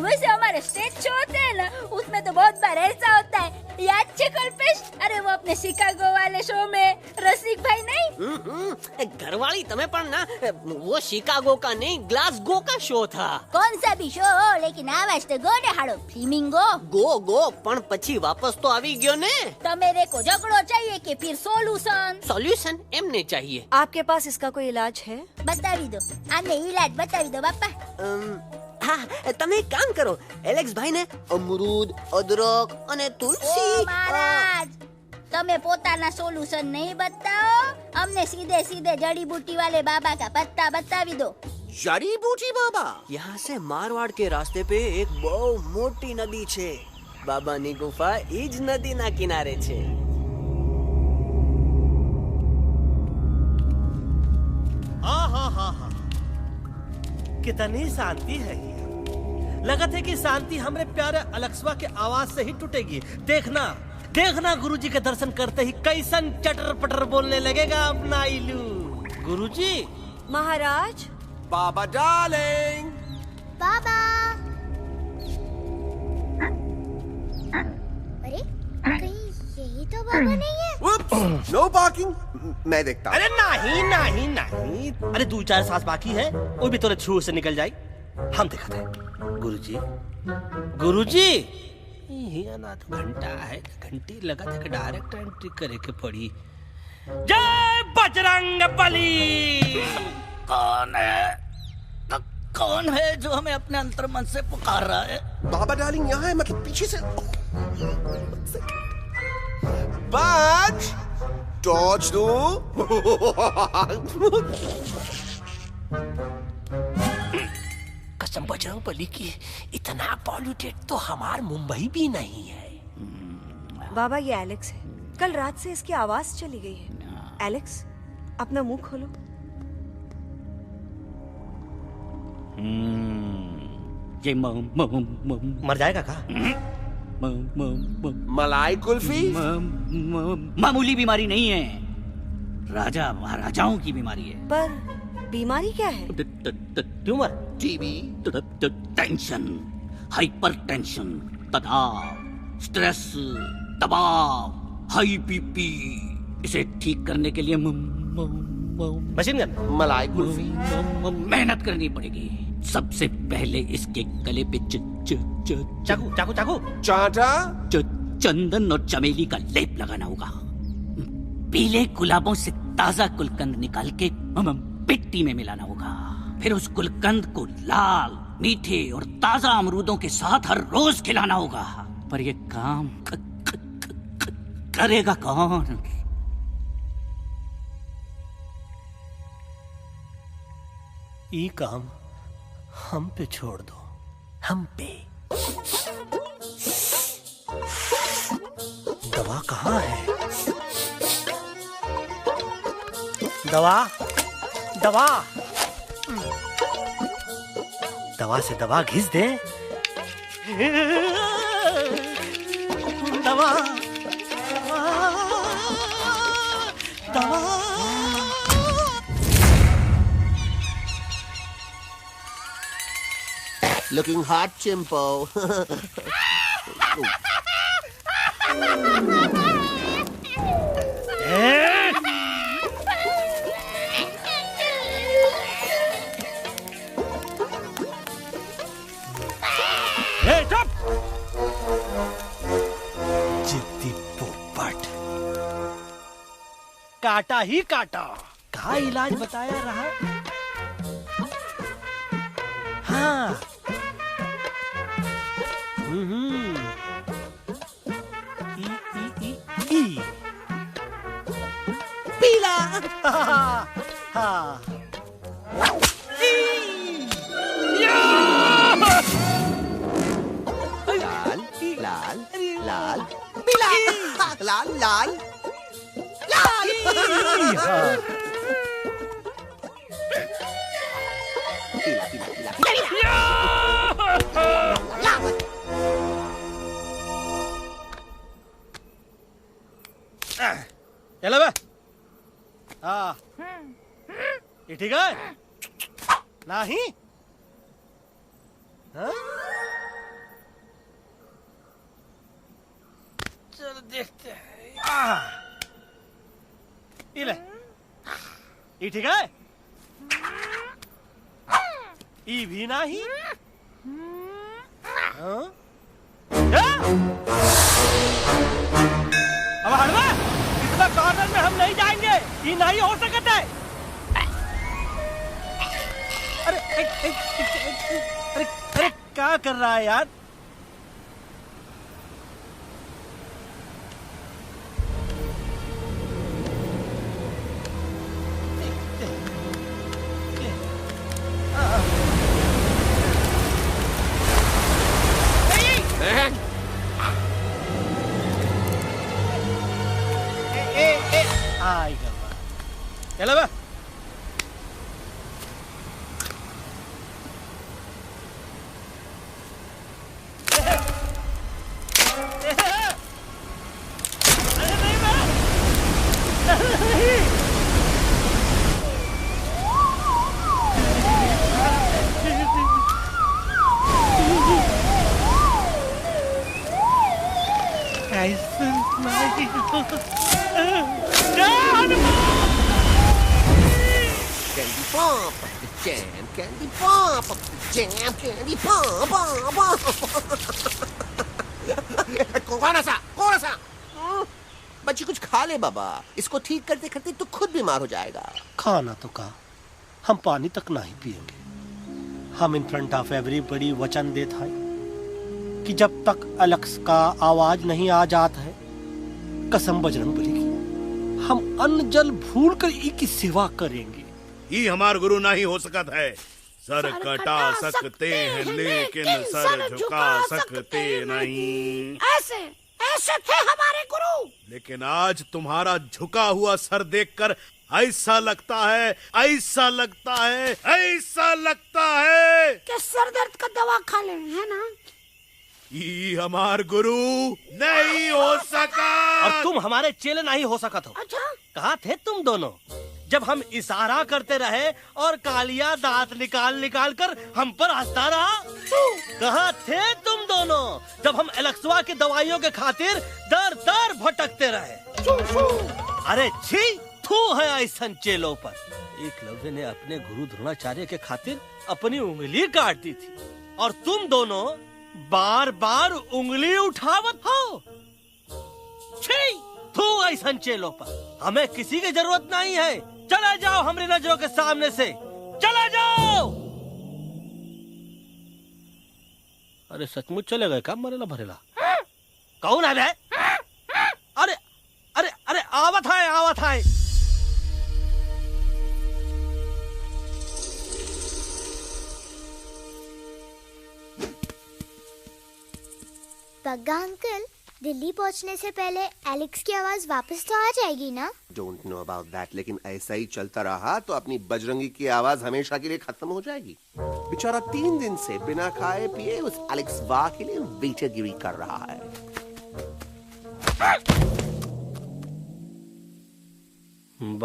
वैसे हमारे स्टेज शो होते हैं ना, उसमें तो बहुत बार ऐसा होता है, याद है कल्पेश? अरे वो अपने शिकागो वाले शो में रसिक भाई नहीं,
घरवाली तमें पण ना, वो शिकागो का नहीं ग्लासगो का शो था.
कौन सा भी शो हो, लेकिन आवाज तो गो ने हाड़ो फ्लेमिंगो.
गो पण પછી વાપસ તો આવી ગયો ને.
तो मेरे को झगड़ो चाहिए कि फिर
सॉल्यूशन एमने चाहिए.
आपके पास इसका कोई इलाज है?
बतावी दो, आने इलाज बतावी दो बापा.
हाँ, તમે એક કામ કરો, એલેક્સ ભાઈને અમરૂદ, અદરક અને તુલસી.
ओ महाराज, તમે પોતાના સોલ્યુશન नहीं बताओ, हमने सीधे सीधे जड़ी बूटी वाले बाबा का पत्ता बतावी दो.
जड़ी बूटी बाबा? यहाँ से मारवाड़ के रास्ते पे एक बहु मोटी नदी छे. बाबानी गुफा इज नदी ना किनारे छे.
कितनी शांति है ये। लगत है कि शांति हमरे प्यारे अलेक्सवा के आवाज से ही टूटेगी। देखना देखना गुरुजी के दर्शन करते ही कैसन चटर पटर बोलने लगेगा अपना इलू। गुरुजी।
महाराज।
बाबा डार्लिंग।
बाबा। अरे कहीं यही तो बाबा नहीं है?
नो पार्किंग, मैं देखता हूँ.
अरे नहीं नहीं नहीं, अरे 2-4 सांस बाकी है, वो भी तोरे छू से निकल जाए। हम देखते हैं। गुरुजी गुरुजी, ये ना तो घंटा है, घंटी लगा था कि डायरेक्ट एंट्री करे के पड़ी। जय बजरंग बली।
कौन है? कौन है जो हमें अपने अंतर्मन से पुकार रहा है?
बाबा डार्लिंग यहाँ है, मतलब पीछे से। बाज टॉर्च दो।
कसम बजरंग बली की, इतना पॉल्यूटेड तो हमार मुंबई भी नहीं है।
बाबा ये एलेक्स है, कल रात से इसकी आवाज चली गई है। एलेक्स अपना मुंह खोलो।
ये मर जाएगा का?
मलाई कुल्फी?
मामूली बीमारी नहीं है, राजा महाराजाओं की बीमारी है।
पर बीमारी क्या है?
Tumour,
TB,
tension, hyper tension, तनाव, स्ट्रेस, दबाव, हाई बीपी। इसे ठीक करने के लिए
मशीन गन,
मलाई कुल्फी,
मेहनत करनी पड़ेगी। सबसे पहले इसके गले पे
चाकू चाकू चाकू
चाटा,
चंदन और चमेली का लेप लगाना होगा। पीले गुलाबों से ताजा गुलकंद निकाल के मिट्टी में मिलाना होगा। फिर उस गुलकंद को लाल, मीठे और ताजा अमरूदों के साथ हर रोज खिलाना होगा। पर ये काम करेगा कौन?
ये काम हम पे छोड़ दो, हम पे। दवा कहाँ है? दवा, दवा, दवा से दवा घिस दे। दवा, दवा।
Looking hot, Chimpo.
जिद्दी पोपट, काटा ही काटा। कहाँ इलाज बताया रहा? हाँ, पीला। हाँ,
लाल, लाल, लाल, पीला, लाल, लाल, लाल। पीला, पीला, पीला,
चलो बे। हाँ, ये ठीक है? नहीं? हाँ? चलो देखते हैं। ये ले, ये ठीक है? ये भी नहीं? हाँ? अब हटवा, इतना कॉर्नर में हम नहीं जाएंगे, ये नहीं हो सकता है। अरे अरे अरे क्या कर रहा है यार? चलो बे।
Candy pop, jam, candy pop, jam, candy pop, कौन सा? बच्ची कुछ खा ले बाबा, इसको ठीक करते करते तो खुद बीमार हो जाएगा।
खाना तो कहा, हम पानी तक नहीं पिएंगे। हम इन फ्रंट ऑफ एवरीबॉडी वचन देता है कि जब तक एलेक्स का आवाज नहीं आ जाता है, कसम बजरंग बली की, हम अन्न जल भूल कर की सेवा करेंगे।
ये हमार गुरु नहीं हो सकता है। सर कटा सकते हैं लेकिन सर झुका सकते नहीं।
ऐसे ऐसे थे हमारे गुरु।
लेकिन आज तुम्हारा झुका हुआ सर देखकर ऐसा लगता है, ऐसा लगता है, ऐसा लगता है
कि सर दर्द का दवा खा ले, है ना?
ये हमार गुरु नहीं हो सका।
और तुम हमारे चेले नहीं हो सका तो।
अच्छा?
कहाँ थे तुम दोनों जब हम इशारा करते रहे और कालिया दांत निकाल निकाल कर हम पर हंसता रहा? कहाँ थे तुम दोनों जब हम एलेक्सवा की दवाइयों के खातिर दर दर भटकते रहे? अरे छी, थू है ऐसा चेलों पर। एकलव्य ने अपने गुरु द्रोणाचार्य के खातिर अपनी उंगली काट दी थी और तुम दोनों बार बार उंगली उठावत हो। छी, थू ऐसा चेलों पर। हमें किसी की जरूरत नहीं है। चला जाओ हमारी नजरों के सामने से, चला जाओ। अरे सचमुच चले गए, काम मरेला भरेला। कौन है बे? अरे अरे अरे आवत है, आवत है।
बग्गा अंकल, दिल्ली पहुंचने से पहले एलेक्स की आवाज वापस तो आ जाएगी ना?
डोंट नो अबाउट दैट, लेकिन ऐसा ही चलता रहा तो अपनी बजरंगी की आवाज हमेशा के लिए खत्म हो जाएगी। बेचारा 3 दिन से बिना खाए पिए उस एलेक्स वाह के लिए वेटरगिरी कर रहा है।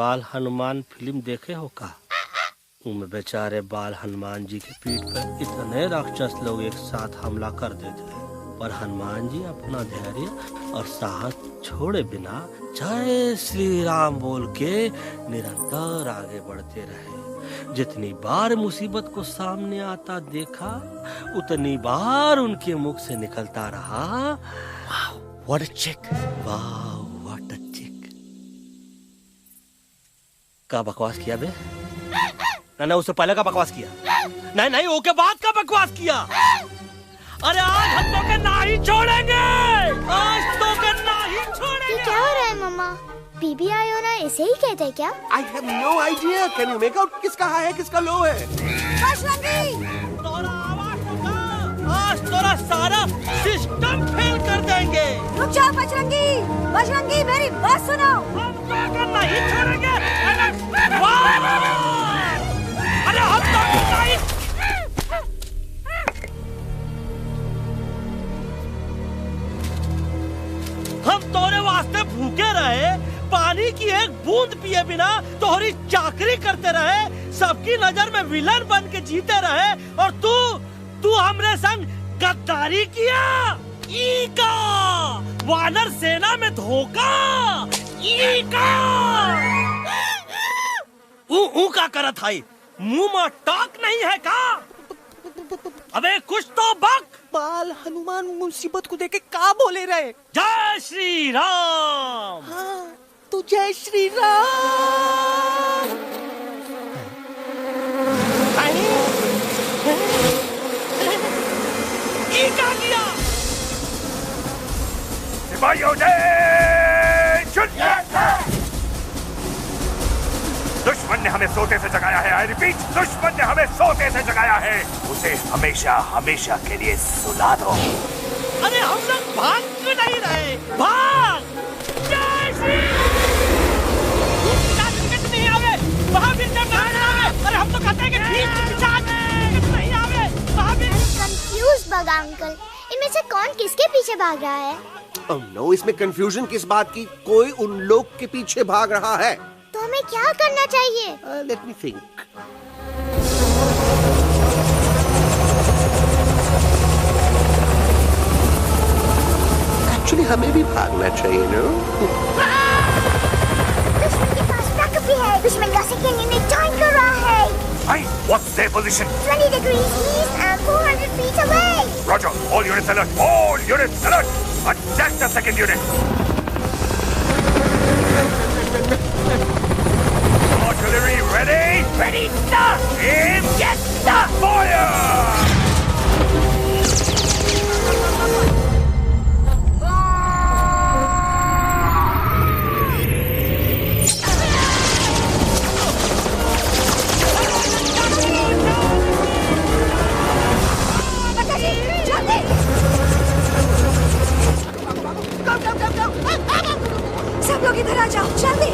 बाल हनुमान फिल्म देखे हो का? उनमें बेचारे बाल हनुमान जी के पीठ पर इतने राक्षस लोग एक साथ हमला कर देते हैं, पर हनुमान जी अपना धैर्य और साहस छोड़े बिना जय श्री राम बोल के निरंतर आगे बढ़ते रहे। जितनी बार मुसीबत को सामने आता देखा, उतनी बार उनके मुख से निकलता रहा, वाह व्हाट अ चिक, वाह व्हाट अ चिक। का बकवास किया बे? ना उससे पहले का बकवास किया? नहीं ओके बाद का बकवास किया। अरे आज हम तो के ना ही छोड़ेंगे, आज तो के ना ही छोड़ेंगे।
क्या हो रहा है मम्मा? बीबी आई हो ना, ऐसे ही कहते हैं क्या?
I have no idea. Can you make out किसका हाई है किसका लो है?
आज तोरा सारा सिस्टम फेल कर देंगे।
रुक जाओ बजरंगी, बजरंगी मेरी बात सुनो।
हम तो के नहीं छोड़ेंगे। अरे हम तो नहीं। हम तोरे वास्ते भूखे रहे, पानी की एक बूंद पिए बिना तोहरी चाकरी करते रहे, सबकी नजर में विलन बन के जीते रहे, और तू हमरे संग गद्दारी किया। ईका वानर सेना में धोखा। ईका ऊ का करत हाई, मुंह में टाक नहीं है का? अबे कुछ तो बक।
बाल हनुमान मुसीबत को देखे का बोले रहे?
जय श्री राम।
हाँ, तो जय श्री राम।
ये क्या किया?
सिपाहियों दुश्मन ने हमें सोते से जगाया है। आई रिपीट, दुश्मन ने हमें सोते से जगाया है। उसे हमेशा हमेशा के लिए सुला दो।
अरे हम लोग भाग क्यों नहीं रहे? भाग! जय श्री नहीं आवे, महावीर जब नहीं आवे। अरे हम तो कहते हैं कि नहीं आवे, महावीर।
कंफ्यूज बग्गा अंकल, इनमें से कौन किसके पीछे भाग रहा है?
Oh no, इसमें कंफ्यूजन किस बात की? कोई उन लोग के पीछे भाग रहा है।
तो हमें क्या करना चाहिए?
Let me think. Actually, हमें भी भागना चाहिए, no?
दुश्मन के पास बैकअप भी है। दुश्मन का सेकेंड यूनिट जॉइन कर रहा है।
Hey, what's their position?
20 degrees east and 400 feet away.
Roger, all units alert. All units alert. Attack the second unit. Artillery ready? Ready, sir! Aim! Yes, sir! Fire!
सब लोग इधर आ जाओ, जल्दी।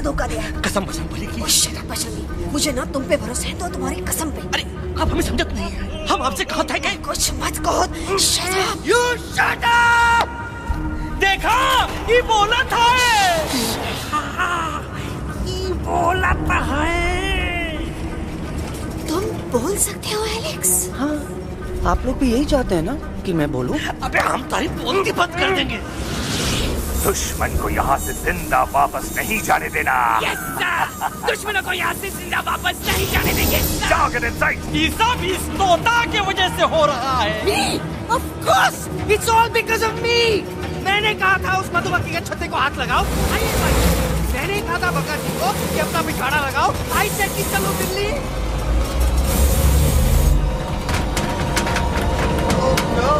धोखा दिया है।
कसम कसम बोलेगी।
शट अप बजरंगी, मुझे ना तुम पे भरोसा है तो तुम्हारी कसम पे।
अरे आप हमें समझत नहीं है, हम आपसे कहा था कि
कुछ मत कहो। Shut up.
You shut up. देखा, ये बोला था।
बोला तो है।
तुम बोल सकते हो एलेक्स?
हाँ, आप लोग भी यही चाहते हैं ना कि मैं बोलूं? अबे हम तारी बोलती बंद कर देंगे।
दुश्मन को यहाँ से जिंदा वापस नहीं जाने देना।
Yes, sir! दुश्मनों को यहाँ से जिंदा वापस नहीं जाने देंगे।
जाओ get inside।
ये सब इस तोता की वजह से हो रहा है।
Me? Of course! It's all because of me! मैंने कहा था उस मधुमक्खी के छत्ते को हाथ लगाओ। आइए भाई। मैंने कहा था बका जी को कि अपना पिछवाड़ा लगाओ। आई सेड कि चलो बिल्ली। Oh no!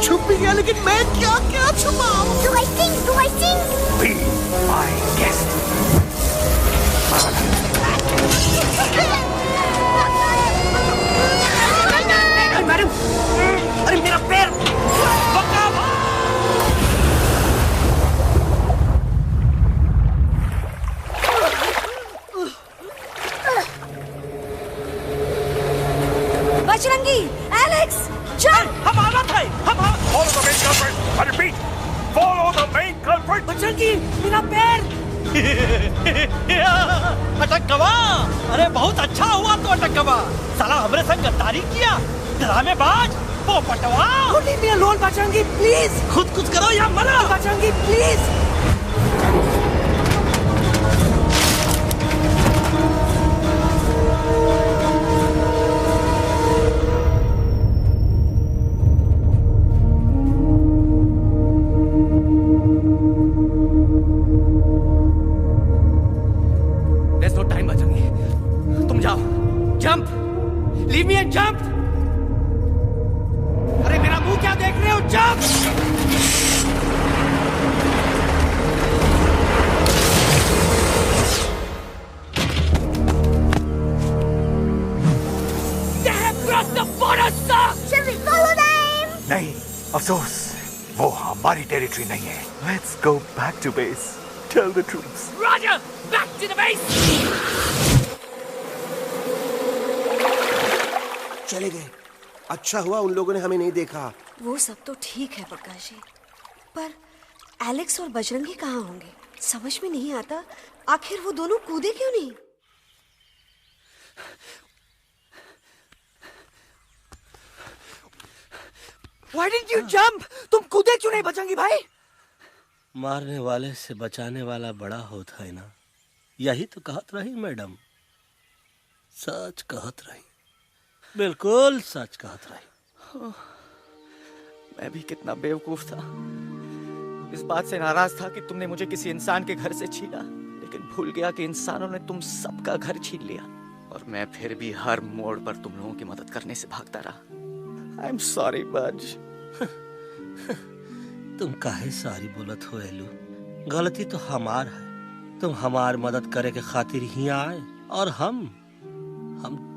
छुप भी गया, लेकिन मैं क्या क्या छुपाऊं?
Do I sing? Do I sing?
Be my guest।
Madam, अरे मेरा पैर!
बजरंगी, एलेक्स, चल!
हम आना था,
Follow the main culprit। I repeat, follow the main culprit।
Bajrangi, मेरा पैर!
अटक गवा। अरे बहुत अच्छा हुआ तो अटक गवा। साला हमरे संग गद्दारी किया, ड्रामेबाज, पोपटवा।
Leave me alone, Bajrangi, please।
खुद कुछ करो या मरो।
Bajrangi, please। Leave me and jump! अरे मेरा मुंह क्या देख रहे हो? Jump!
They have crossed the border, sir!
Shall we follow them?
नहीं, अफसोस, वो हमारी टेरिटरी नहीं है। Let's go back to base. Tell the troops.
Roger! Back to the base!
चले गए। अच्छा हुआ उन लोगों ने हमें नहीं देखा।
वो सब तो ठीक है प्रकाश जी, पर एलेक्स और बजरंगी कहाँ होंगे? समझ में नहीं आता, आखिर वो दोनों कूदे क्यों नहीं?
Why didn't you jump? तुम कूदे क्यों नहीं बजरंगी भाई?
मारने वाले से बचाने वाला बड़ा होता है ना। यही तो कहत रही मैडम, सच कहत रही, बिल्कुल सच कहत रही।
मैं भी कितना बेवकूफ था। इस बात से नाराज था कि तुमने मुझे किसी इंसान के घर से छीना, लेकिन भूल गया कि इंसानों ने तुम सबका घर छीन लिया और मैं फिर भी हर मोड़ पर तुम लोगों की मदद करने से भागता रहा। I'm sorry, बज।
तुम काहे सारी बोलत हो एलू? गलती तो हमार है। तुम हमार मदद करे के खातिर ही आए और हम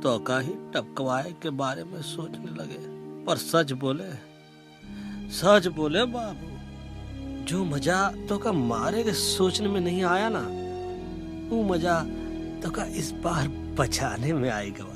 तो का ही टपकवाए के बारे में सोचने लगे। पर सच बोले बाबू, जो मजा तो का मारे के सोचने में नहीं आया ना, वो मजा तो का इस बार बचाने में आएगा।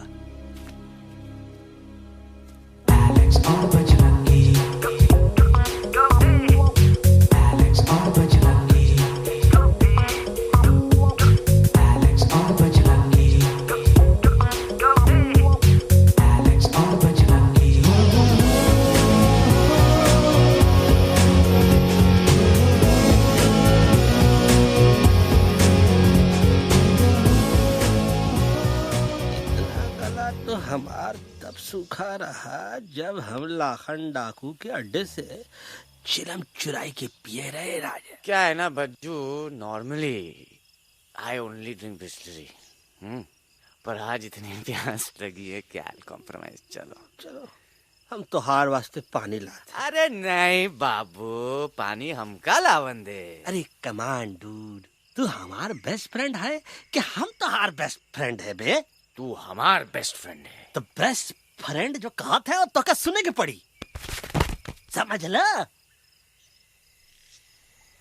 हमार तब सूखा रहा जब हम लाखन डाकू के अड्डे से चिलम चुराई के पिए रहे राजा।
क्या है ना Bajju, normally I only drink Bisleri, पर आज इतनी प्यास लगी है क्या कॉम्प्रोमाइज। चलो
हम तोहार वास्ते पानी लाते।
अरे नहीं बाबू, पानी हमका लावन दे।
अरे कमान डूड, तू हमार बेस्ट फ्रेंड है कि हम तोहार बेस्ट फ्रेंड है बे?
तू हमार बेस्ट फ्रेंड है।
तो बेस्ट फ्रेंड जो कहत है तो का सुने के पड़ी, समझ ला।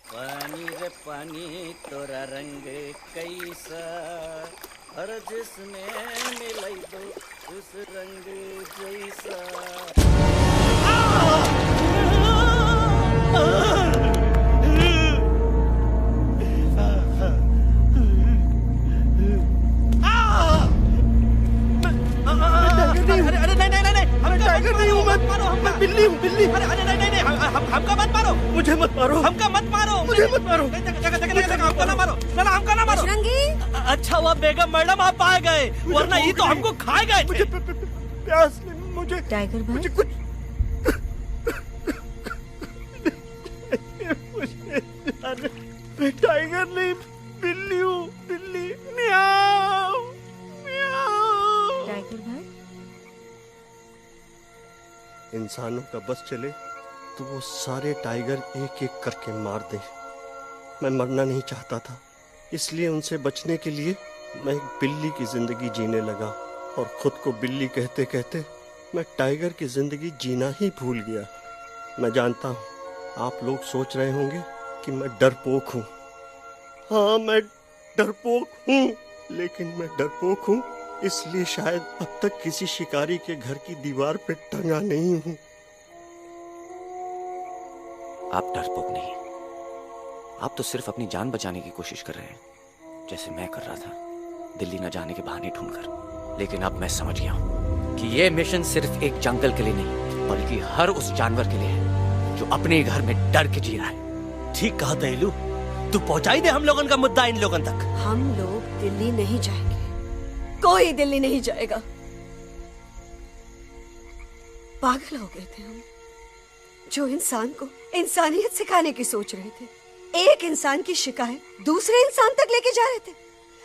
पानी रे पानी तोरा रंग कैसा, हर जिसमें मिलाई दो उस रंग जैसा।
अरे नहीं, हम टाइगर नहीं हूँ, मैं बिल्ली हूँ, बिल्ली।
अरे नहीं, हमका मत मारो,
मुझे मत मारो,
हमका मत मारो,
मुझे मत मारो,
हमका ना मारो, ना हमका ना मारो।
अच्छा हुआ बेगम मैडम आप आ गए, वरना ये तो हमको खा गए। मुझे प्यास, मुझे
टाइगर भाई,
मुझे कुछ मैं टाइगर नहीं, बिल्ली हूँ, बिल्ली। म्याऊ म्याऊ।
टाइगर भाई,
इंसानों का बस चले तो वो सारे टाइगर एक एक करके मार दे। मैं मरना नहीं चाहता था, इसलिए उनसे बचने के लिए मैं एक बिल्ली की जिंदगी जीने लगा, और खुद को बिल्ली कहते कहते मैं टाइगर की जिंदगी जीना ही भूल गया। मैं जानता हूँ आप लोग सोच रहे होंगे कि मैं डरपोक हूँ। हाँ, मैं डरपोक हूँ, लेकिन मैं डरपोक हूँ इसलिए शायद अब तक किसी शिकारी के घर की दीवार पे टंगा नहीं हूँ।
आप डरपोक नहीं, आप तो सिर्फ अपनी जान बचाने की कोशिश कर रहे हैं, जैसे मैं कर रहा था दिल्ली न जाने के बहाने ढूंढकर। लेकिन अब मैं समझ गया हूं कि यह मिशन सिर्फ एक जंगल के लिए नहीं, बल्कि हर उस जानवर के लिए है जो अपने घर में डर के जी रहा है।
ठीक कहा दयालु, तू पहुंचाई दे हम लोगन का मुद्दा इन लोगन तक।
हम लोग दिल्ली नहीं जाएंगे, कोई दिल्ली नहीं जाएगा। पागल हो गए थे हम, जो इंसान को इंसानियत सिखाने की सोच रहे थे, एक इंसान की शिकायत दूसरे इंसान तक लेके जा रहे थे।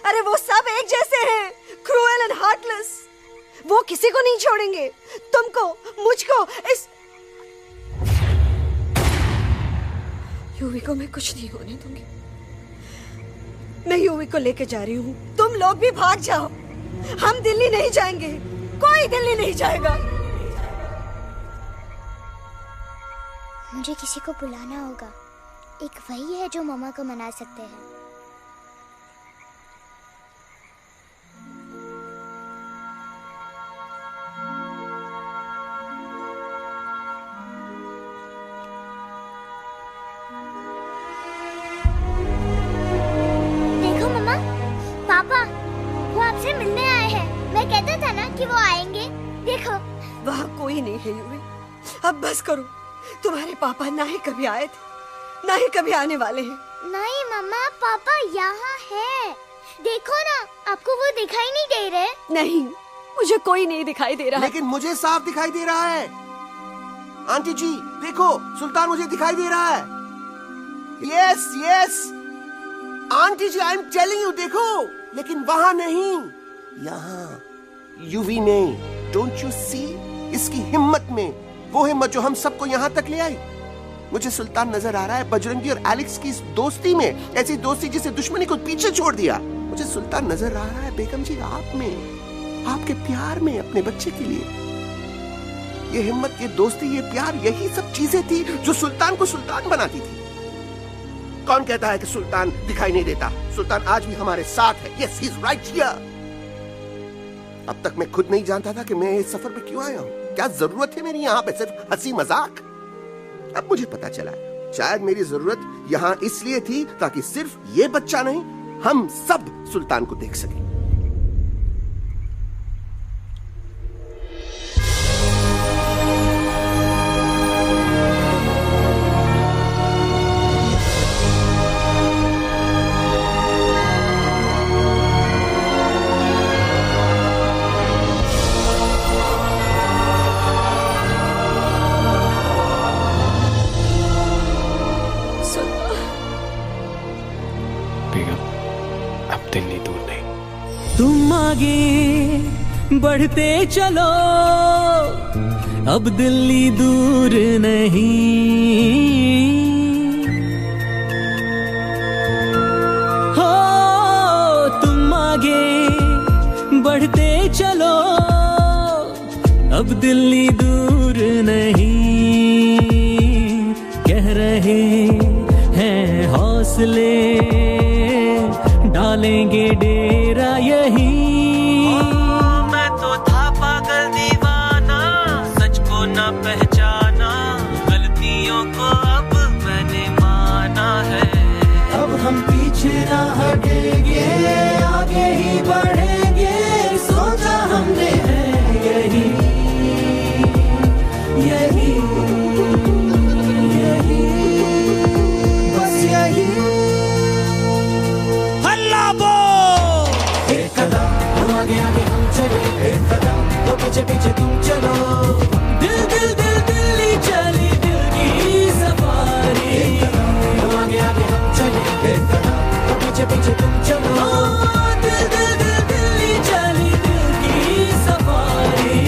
अरे वो सब एक जैसे हैं, क्रूएल एंड हार्टलेस। वो किसी को नहीं छोड़ेंगे, तुमको, मुझको, इस यूवी को मैं कुछ नहीं होने दूंगी। मैं यूवी को लेके जा रही हूँ, तुम लोग भी भाग जाओ। हम दिल्ली नहीं जाएंगे, कोई दिल्ली नहीं जाएगा।
मुझे किसी को बुलाना होगा, एक वही है जो मम्मा को मना सकते हैं। देखो मम्मा, पापा वो आपसे मिलने आए हैं। मैं कहता था ना कि वो आएंगे। देखो
वहाँ कोई नहीं है यूवी, अब बस करो। तुम्हारे पापा ना ही कभी आए थे, ना ही कभी आने वाले हैं।
नहीं मम्मा, पापा यहाँ है। देखो ना, आपको वो दिखाई नहीं दे रहे?
नहीं, मुझे कोई नहीं दिखाई दे रहा।
लेकिन मुझे साफ दिखाई दे रहा है। आंटी जी देखो, सुल्तान मुझे दिखाई दे रहा है। Yes yes aunty ji, I am telling you, देखो। लेकिन वहाँ नहीं, यहाँ यूवी में। डोंट यू सी इसकी हिम्मत में, वो हिम्मत जो हम सबको यहाँ तक ले आई। मुझे सुल्तान नजर आ रहा है बजरंगी और एलेक्स की इस दोस्ती में, ऐसी दोस्ती जिसे दुश्मनी को पीछे छोड़ दिया। मुझे सुल्तान नजर आ रहा है बेगम जी आप में, आपके प्यार में अपने बच्चे के लिए। ये हिम्मत, ये दोस्ती, ये प्यार, यही सब चीजें थी जो सुल्तान को सुल्तान बनाती थी। कौन कहता है कि सुल्तान दिखाई नहीं देता? सुल्तान आज भी हमारे साथ है। Yes, he is right here. अब तक मैं खुद नहीं जानता था कि मैं इस सफर पे क्यों आया हूँ। क्या जरूरत है मेरी यहाँ पे सिर्फ हंसी मजाक? अब मुझे पता चला, शायद मेरी जरूरत यहाँ इसलिए थी ताकि सिर्फ ये बच्चा नहीं, हम सब सुल्तान को देख सकें।
तुम आगे बढ़ते चलो, अब दिल्ली दूर नहीं, हो तुम आगे बढ़ते चलो, अब दिल्ली दूर नहीं, कह रहे हैं हौसले, डालेंगे डेरा यही। मैं तो था पागल दीवाना, सच को न पहचाना, गलतियों को अब मैंने माना है। अब हम पीछे ना हटेंगे, आगे ही बढ़ेंगे, सोचा हमने है यही यही यही, बस यही। हल्ला बोल। एक कदम तो आगे आगे हम चले, एक कदम तो पीछे पीछे तुम चलो, दिल दिल दिल दिल्ली चली दिल की सफारी। एक कदम तो आगे आगे हम चले, एक कदम तो पीछे पीछे तुम चलो, दिल दिल दिल दिल्ली चली दिल की सफारी।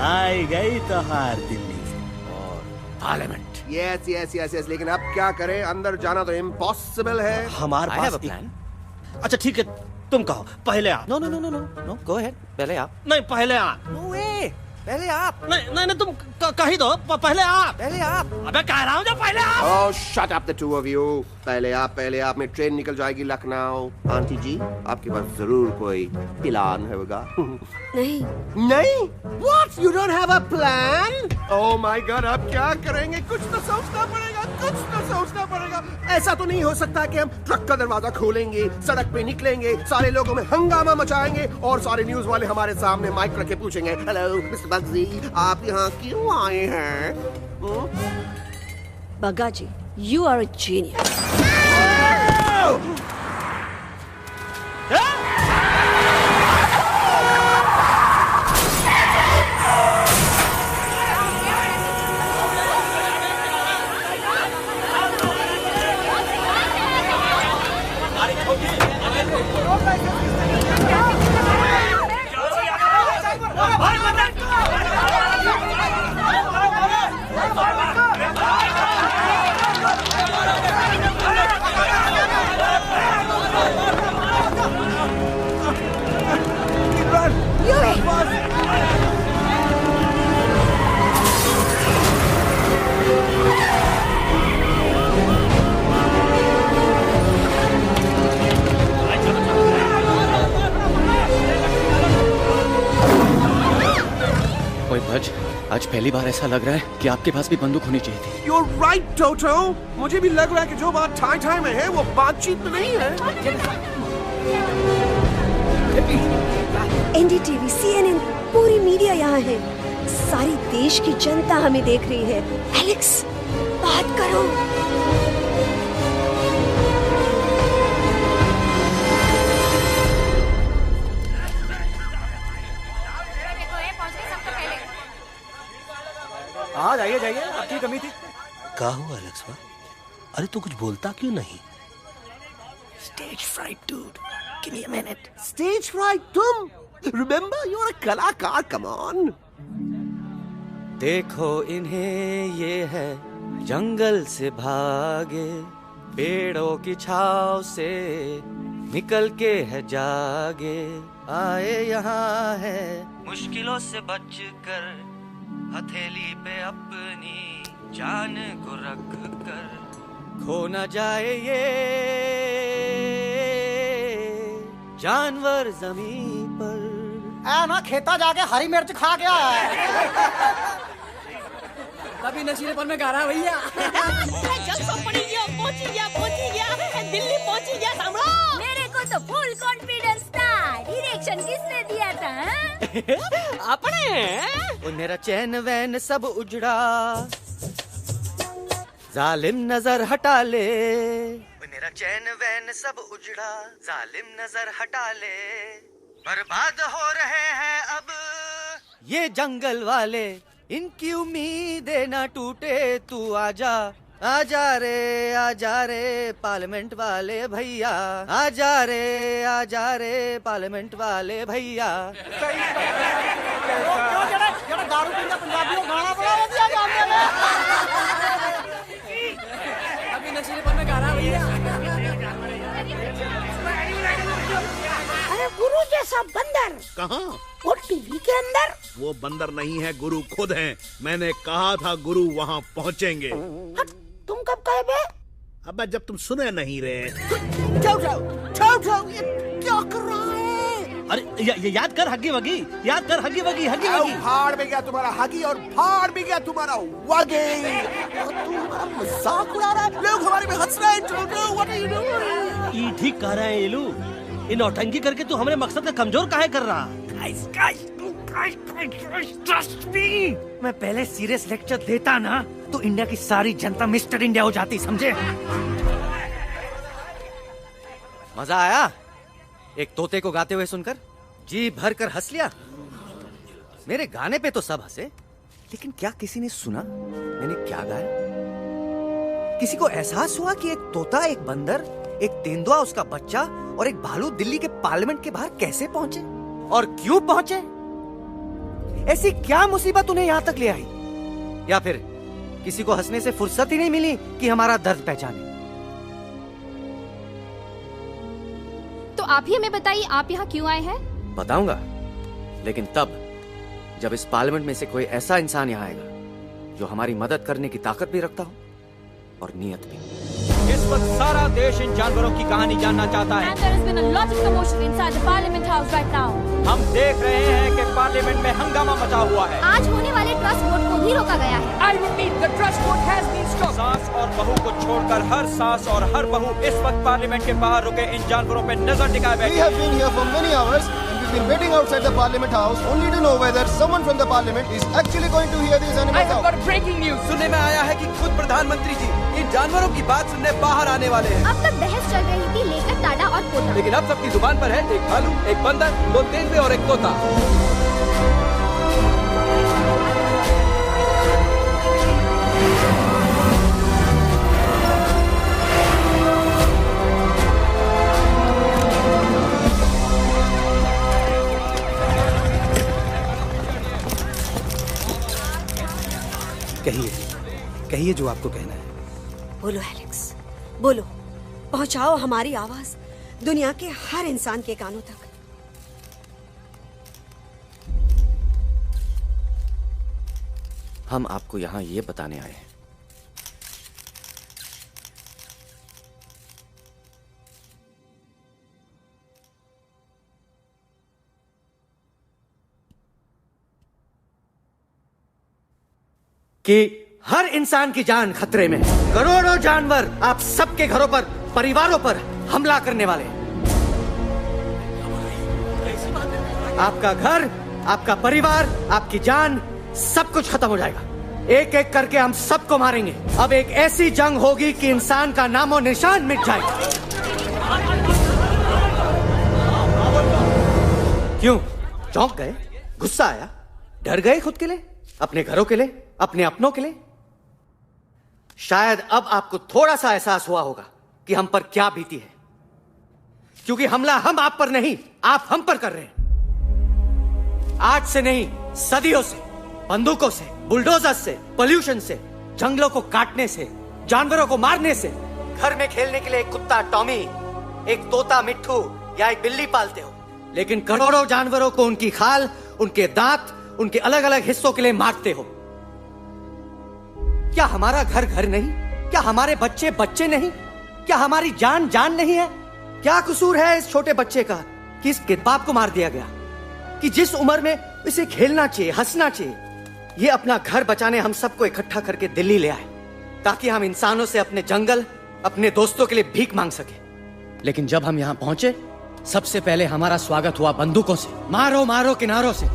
आई गई तो हार दिल्ली
और parliament. Yes yes yes yes, लेकिन अब क्या करें, अंदर जाना तो इम्पॉसिबल है।
हमारे पास प्लान। अच्छा ठीक है, तुम कहो पहले आप।
No no no no no no, go ahead, पहले आप।
नहीं पहले आप।
नो वे, पहले आप।
नहीं नहीं नहीं, तुम कही दो पहले आप।
पहले आप।
अबे कह रहा हूँ जो पहले आप।
Oh, shut up the two of you. पहले आप में ट्रेन निकल जाएगी लखनऊ। आंटी जी, आपके पास जरूर कोई प्लान होगा।
नहीं
नहीं? What? You don't have a plan? Oh my God, अब क्या करेंगे? कुछ तो सोचना पड़ेगा, कुछ तो सोचना पड़ेगा। ऐसा तो नहीं हो सकता कि हम ट्रक का दरवाजा खोलेंगे, सड़क पे निकलेंगे, सारे लोगों में हंगामा मचाएंगे और सारे न्यूज वाले हमारे सामने माइक रख के पूछेंगे, हेलो मिस्टर बग्जी, आप यहाँ क्यों आए हैं?
बग्गा जी, you are a genius.
आज पहली बार ऐसा लग रहा है कि आपके पास भी बंदूक होनी चाहिए थी।
You're right, Toto. मुझे भी लग रहा है कि जो बात ठाई ठाई में है वो बातचीत में नहीं है।
NDTV, CNN, पूरी मीडिया यहाँ है, सारी देश की जनता हमें देख रही है। एलेक्स, बात करो।
हाँ जाइए जाइए, आपकी कमी थी।
क्या हुआ एलेक्स? अरे तू कुछ बोलता क्यों नहीं?
Stage fright, dude. Give me a minute. Stage fright, तुम? Remember, you're a कलाकार. Come on.
देखो इन्हें, ये है जंगल से भागे, पेड़ों की छाव से निकल के है जागे, आए यहाँ है मुश्किलों से बचकर, हथेली पे अपनी जान को रख कर, खो न जाए ये जानवर जमीन पर।
ना खेता जाके हरी मिर्च खा गया है।
कभी नशीलेपन में गा रहा है भैया।
पहुंची गया, दिल्ली पहुंची गया सामने। मेरे को तो फुल कॉन्फिडेंस था। डायरेक्शन किसने दिया था?
अपने। मेरा चैन वैन सब उजड़ा, जालिम नजर हटा ले। मेरा चैन वैन सब उजड़ा, जालिम नजर हटा ले। बर्बाद हो रहे हैं अब ये जंगल वाले, इनकी उम्मीदें ना टूटे, तू आजा आजा रे पार्लियामेंट वाले भैया, आजा रे पार्लियामेंट वाले भैया।
दारू पीना पंजाबियों गाना बड़ा दिया गाने में। अभी नशीलेपन में गाना भैया। अरे गुरु जैसा बंदर
कहाँ?
वो टीवी के अंदर।
वो बंदर नहीं है, गुरु खुद हैं। मैंने कहा था गुरु वहाँ पहुँचेंगे।
तुम कब कहे बे?
अब जब तुम सुने नहीं रहे।
जाओ ये क्या कर रहा है?
अरे याद कर हगी वगी, याद कर हगी वगी।
फाड़ भी गया तुम्हारा हगी और फाड़ भी गया तुम्हारा वगी। तू हमारा मजाक उड़ा रहा है, लोग हमारे में हंस रहे हैं। What are you doing?
ये ठीक कह रहे हैं इलू, इन नौटंकी करके तू हमारे मकसद का कमजोर काहे कर रहा?
ट्रस्ट मी, मैं पहले सीरियस लेक्चर देता ना तो इंडिया की सारी जनता मिस्टर इंडिया हो जाती, समझे? मजा आया एक तोते को गाते हुए सुनकर? जी भर कर हंस लिया। मेरे गाने पे तो सब हंसे, लेकिन क्या किसी ने सुना मैंने क्या गाया? किसी को एहसास हुआ कि एक तोता, एक बंदर, एक तेंदुआ, उसका बच्चा और एक भालू दिल्ली के पार्लियामेंट के बाहर कैसे पहुंचे और क्यों पहुंचे? ऐसी क्या मुसीबत उन्हें यहां तक ले आई? या फिर किसी को हंसने से फुर्सत ही नहीं मिली कि हमारा दर्द पहचाने?
तो आप ही हमें बताइए, आप यहाँ क्यों आए हैं?
बताऊंगा, लेकिन तब जब इस पार्लियामेंट में से कोई ऐसा इंसान यहाँ आएगा जो हमारी मदद करने की ताकत भी रखता हो और नीयत भी।
इस वक्त सारा देश इन जानवरों की कहानी जानना चाहता है।
And there has been a lot of commotion inside the Parliament House right now.
हम देख रहे हैं कि पार्लियामेंट में हंगामा मचा हुआ है।
आज होने वाले ट्रस्ट वोट को भी रोका गया है।
I repeat, the trust vote has been stopped. सास और बहू को छोड़कर हर सास और हर बहू इस वक्त पार्लियामेंट के बाहर रुके इन जानवरों पे नजर टिकाए बैठे।
We have been here for many hours and we've been waiting outside the Parliament House only to know whether someone from the Parliament is actually going to hear these animals out.
I have got breaking news. सुनने में आया है कि खुद प्रधानमंत्री जी इन जानवरों की बात सुनने बाहर आने वाले हैं।
अब तक बहस चल रही थी लेकर टाडा और पोता,
लेकिन अब सबकी जुबान पर है एक भालू, एक बंदर, 2 तेंदुए और एक तोता।
कहिए जो आपको कहना है।
बोलो एलेक्स, बोलो, पहुंचाओ हमारी आवाज दुनिया के हर इंसान के कानों तक।
हम आपको यहाँ ये बताने आए हैं
कि हर इंसान की जान खतरे में, करोड़ों जानवर आप सबके घरों पर, परिवारों पर हमला करने वाले हैं। आपका घर, आपका परिवार, आपकी जान, सब कुछ खत्म हो जाएगा। एक एक करके हम सबको मारेंगे। अब एक ऐसी जंग होगी कि इंसान का नामो निशान मिट जाएगा। क्यों चौंक गए? गुस्सा आया? डर गए खुद के लिए, अपने घरों के लिए, अपने अपनों के लिए? शायद अब आपको थोड़ा सा एहसास हुआ होगा कि हम पर क्या बीती है, क्योंकि हमला हम आप पर नहीं, आप हम पर कर रहे हैं। आज से नहीं, सदियों से, बंदूकों से, बुलडोजर से, पोल्यूशन से, जंगलों को काटने से, जानवरों को मारने से। घर में खेलने के लिए एक कुत्ता टॉमी, एक तोता मिट्ठू या एक बिल्ली पालते हो, लेकिन करोड़ों जानवरों को उनकी खाल, उनके दांत, उनके अलग अलग हिस्सों के लिए मारते हो। क्या हमारा घर घर नहीं? क्या हमारे बच्चे बच्चे नहीं? क्या हमारी जान जान नहीं है? क्या कसूर है इस छोटे बच्चे का कि इसके बाप को मार दिया गया, कि जिस उम्र में इसे खेलना चाहिए, हंसना चाहिए? ये अपना घर बचाने हम सबको इकट्ठा करके दिल्ली ले आए ताकि हम इंसानों से अपने जंगल, अपने दोस्तों के लिए भीख मांग सके। लेकिन जब हम यहाँ पहुंचे, सबसे पहले हमारा स्वागत हुआ बंदूकों से, मारो मारो किनारों से।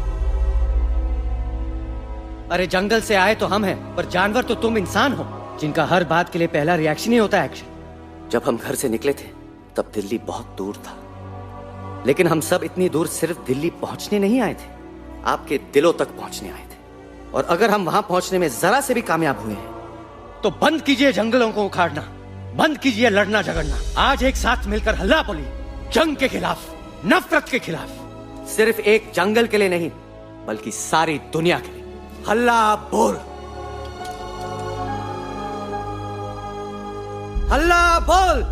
अरे जंगल से आए तो हम हैं, पर जानवर तो तुम इंसान हो, जिनका हर बात के लिए पहला रिएक्शन ही होता है एक्शन।
जब हम घर से निकले थे तब दिल्ली बहुत दूर था, लेकिन हम सब इतनी दूर सिर्फ दिल्ली पहुंचने नहीं आए थे, आपके दिलों तक पहुंचने आए थे। और अगर हम वहां पहुंचने में जरा से भी कामयाब हुए हैं
तो बंद कीजिए जंगलों को उखाड़ना, बंद कीजिए लड़ना झगड़ना। आज एक साथ मिलकर हल्ला बोली, जंग के खिलाफ, नफरत के खिलाफ।
सिर्फ एक जंगल के लिए नहीं, बल्कि सारी दुनिया के लिए। हल्ला बोल, हल्ला बोल,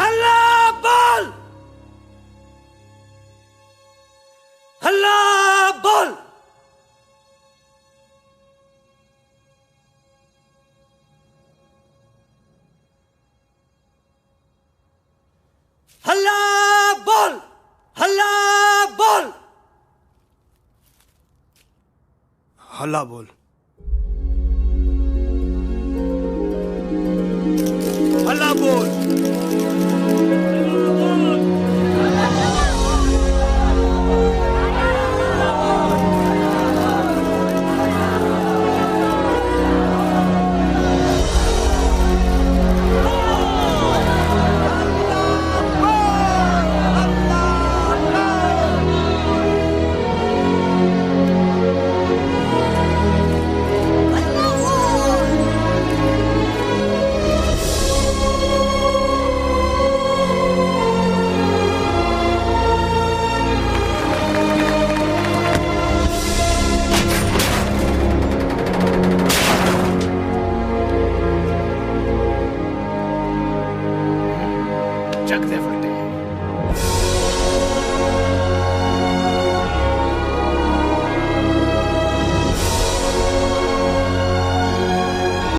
हल्ला बोल, हल्ला बोल। हल्ला बोल, हल्ला बोल,
हल्ला बोल, हल्ला बोल।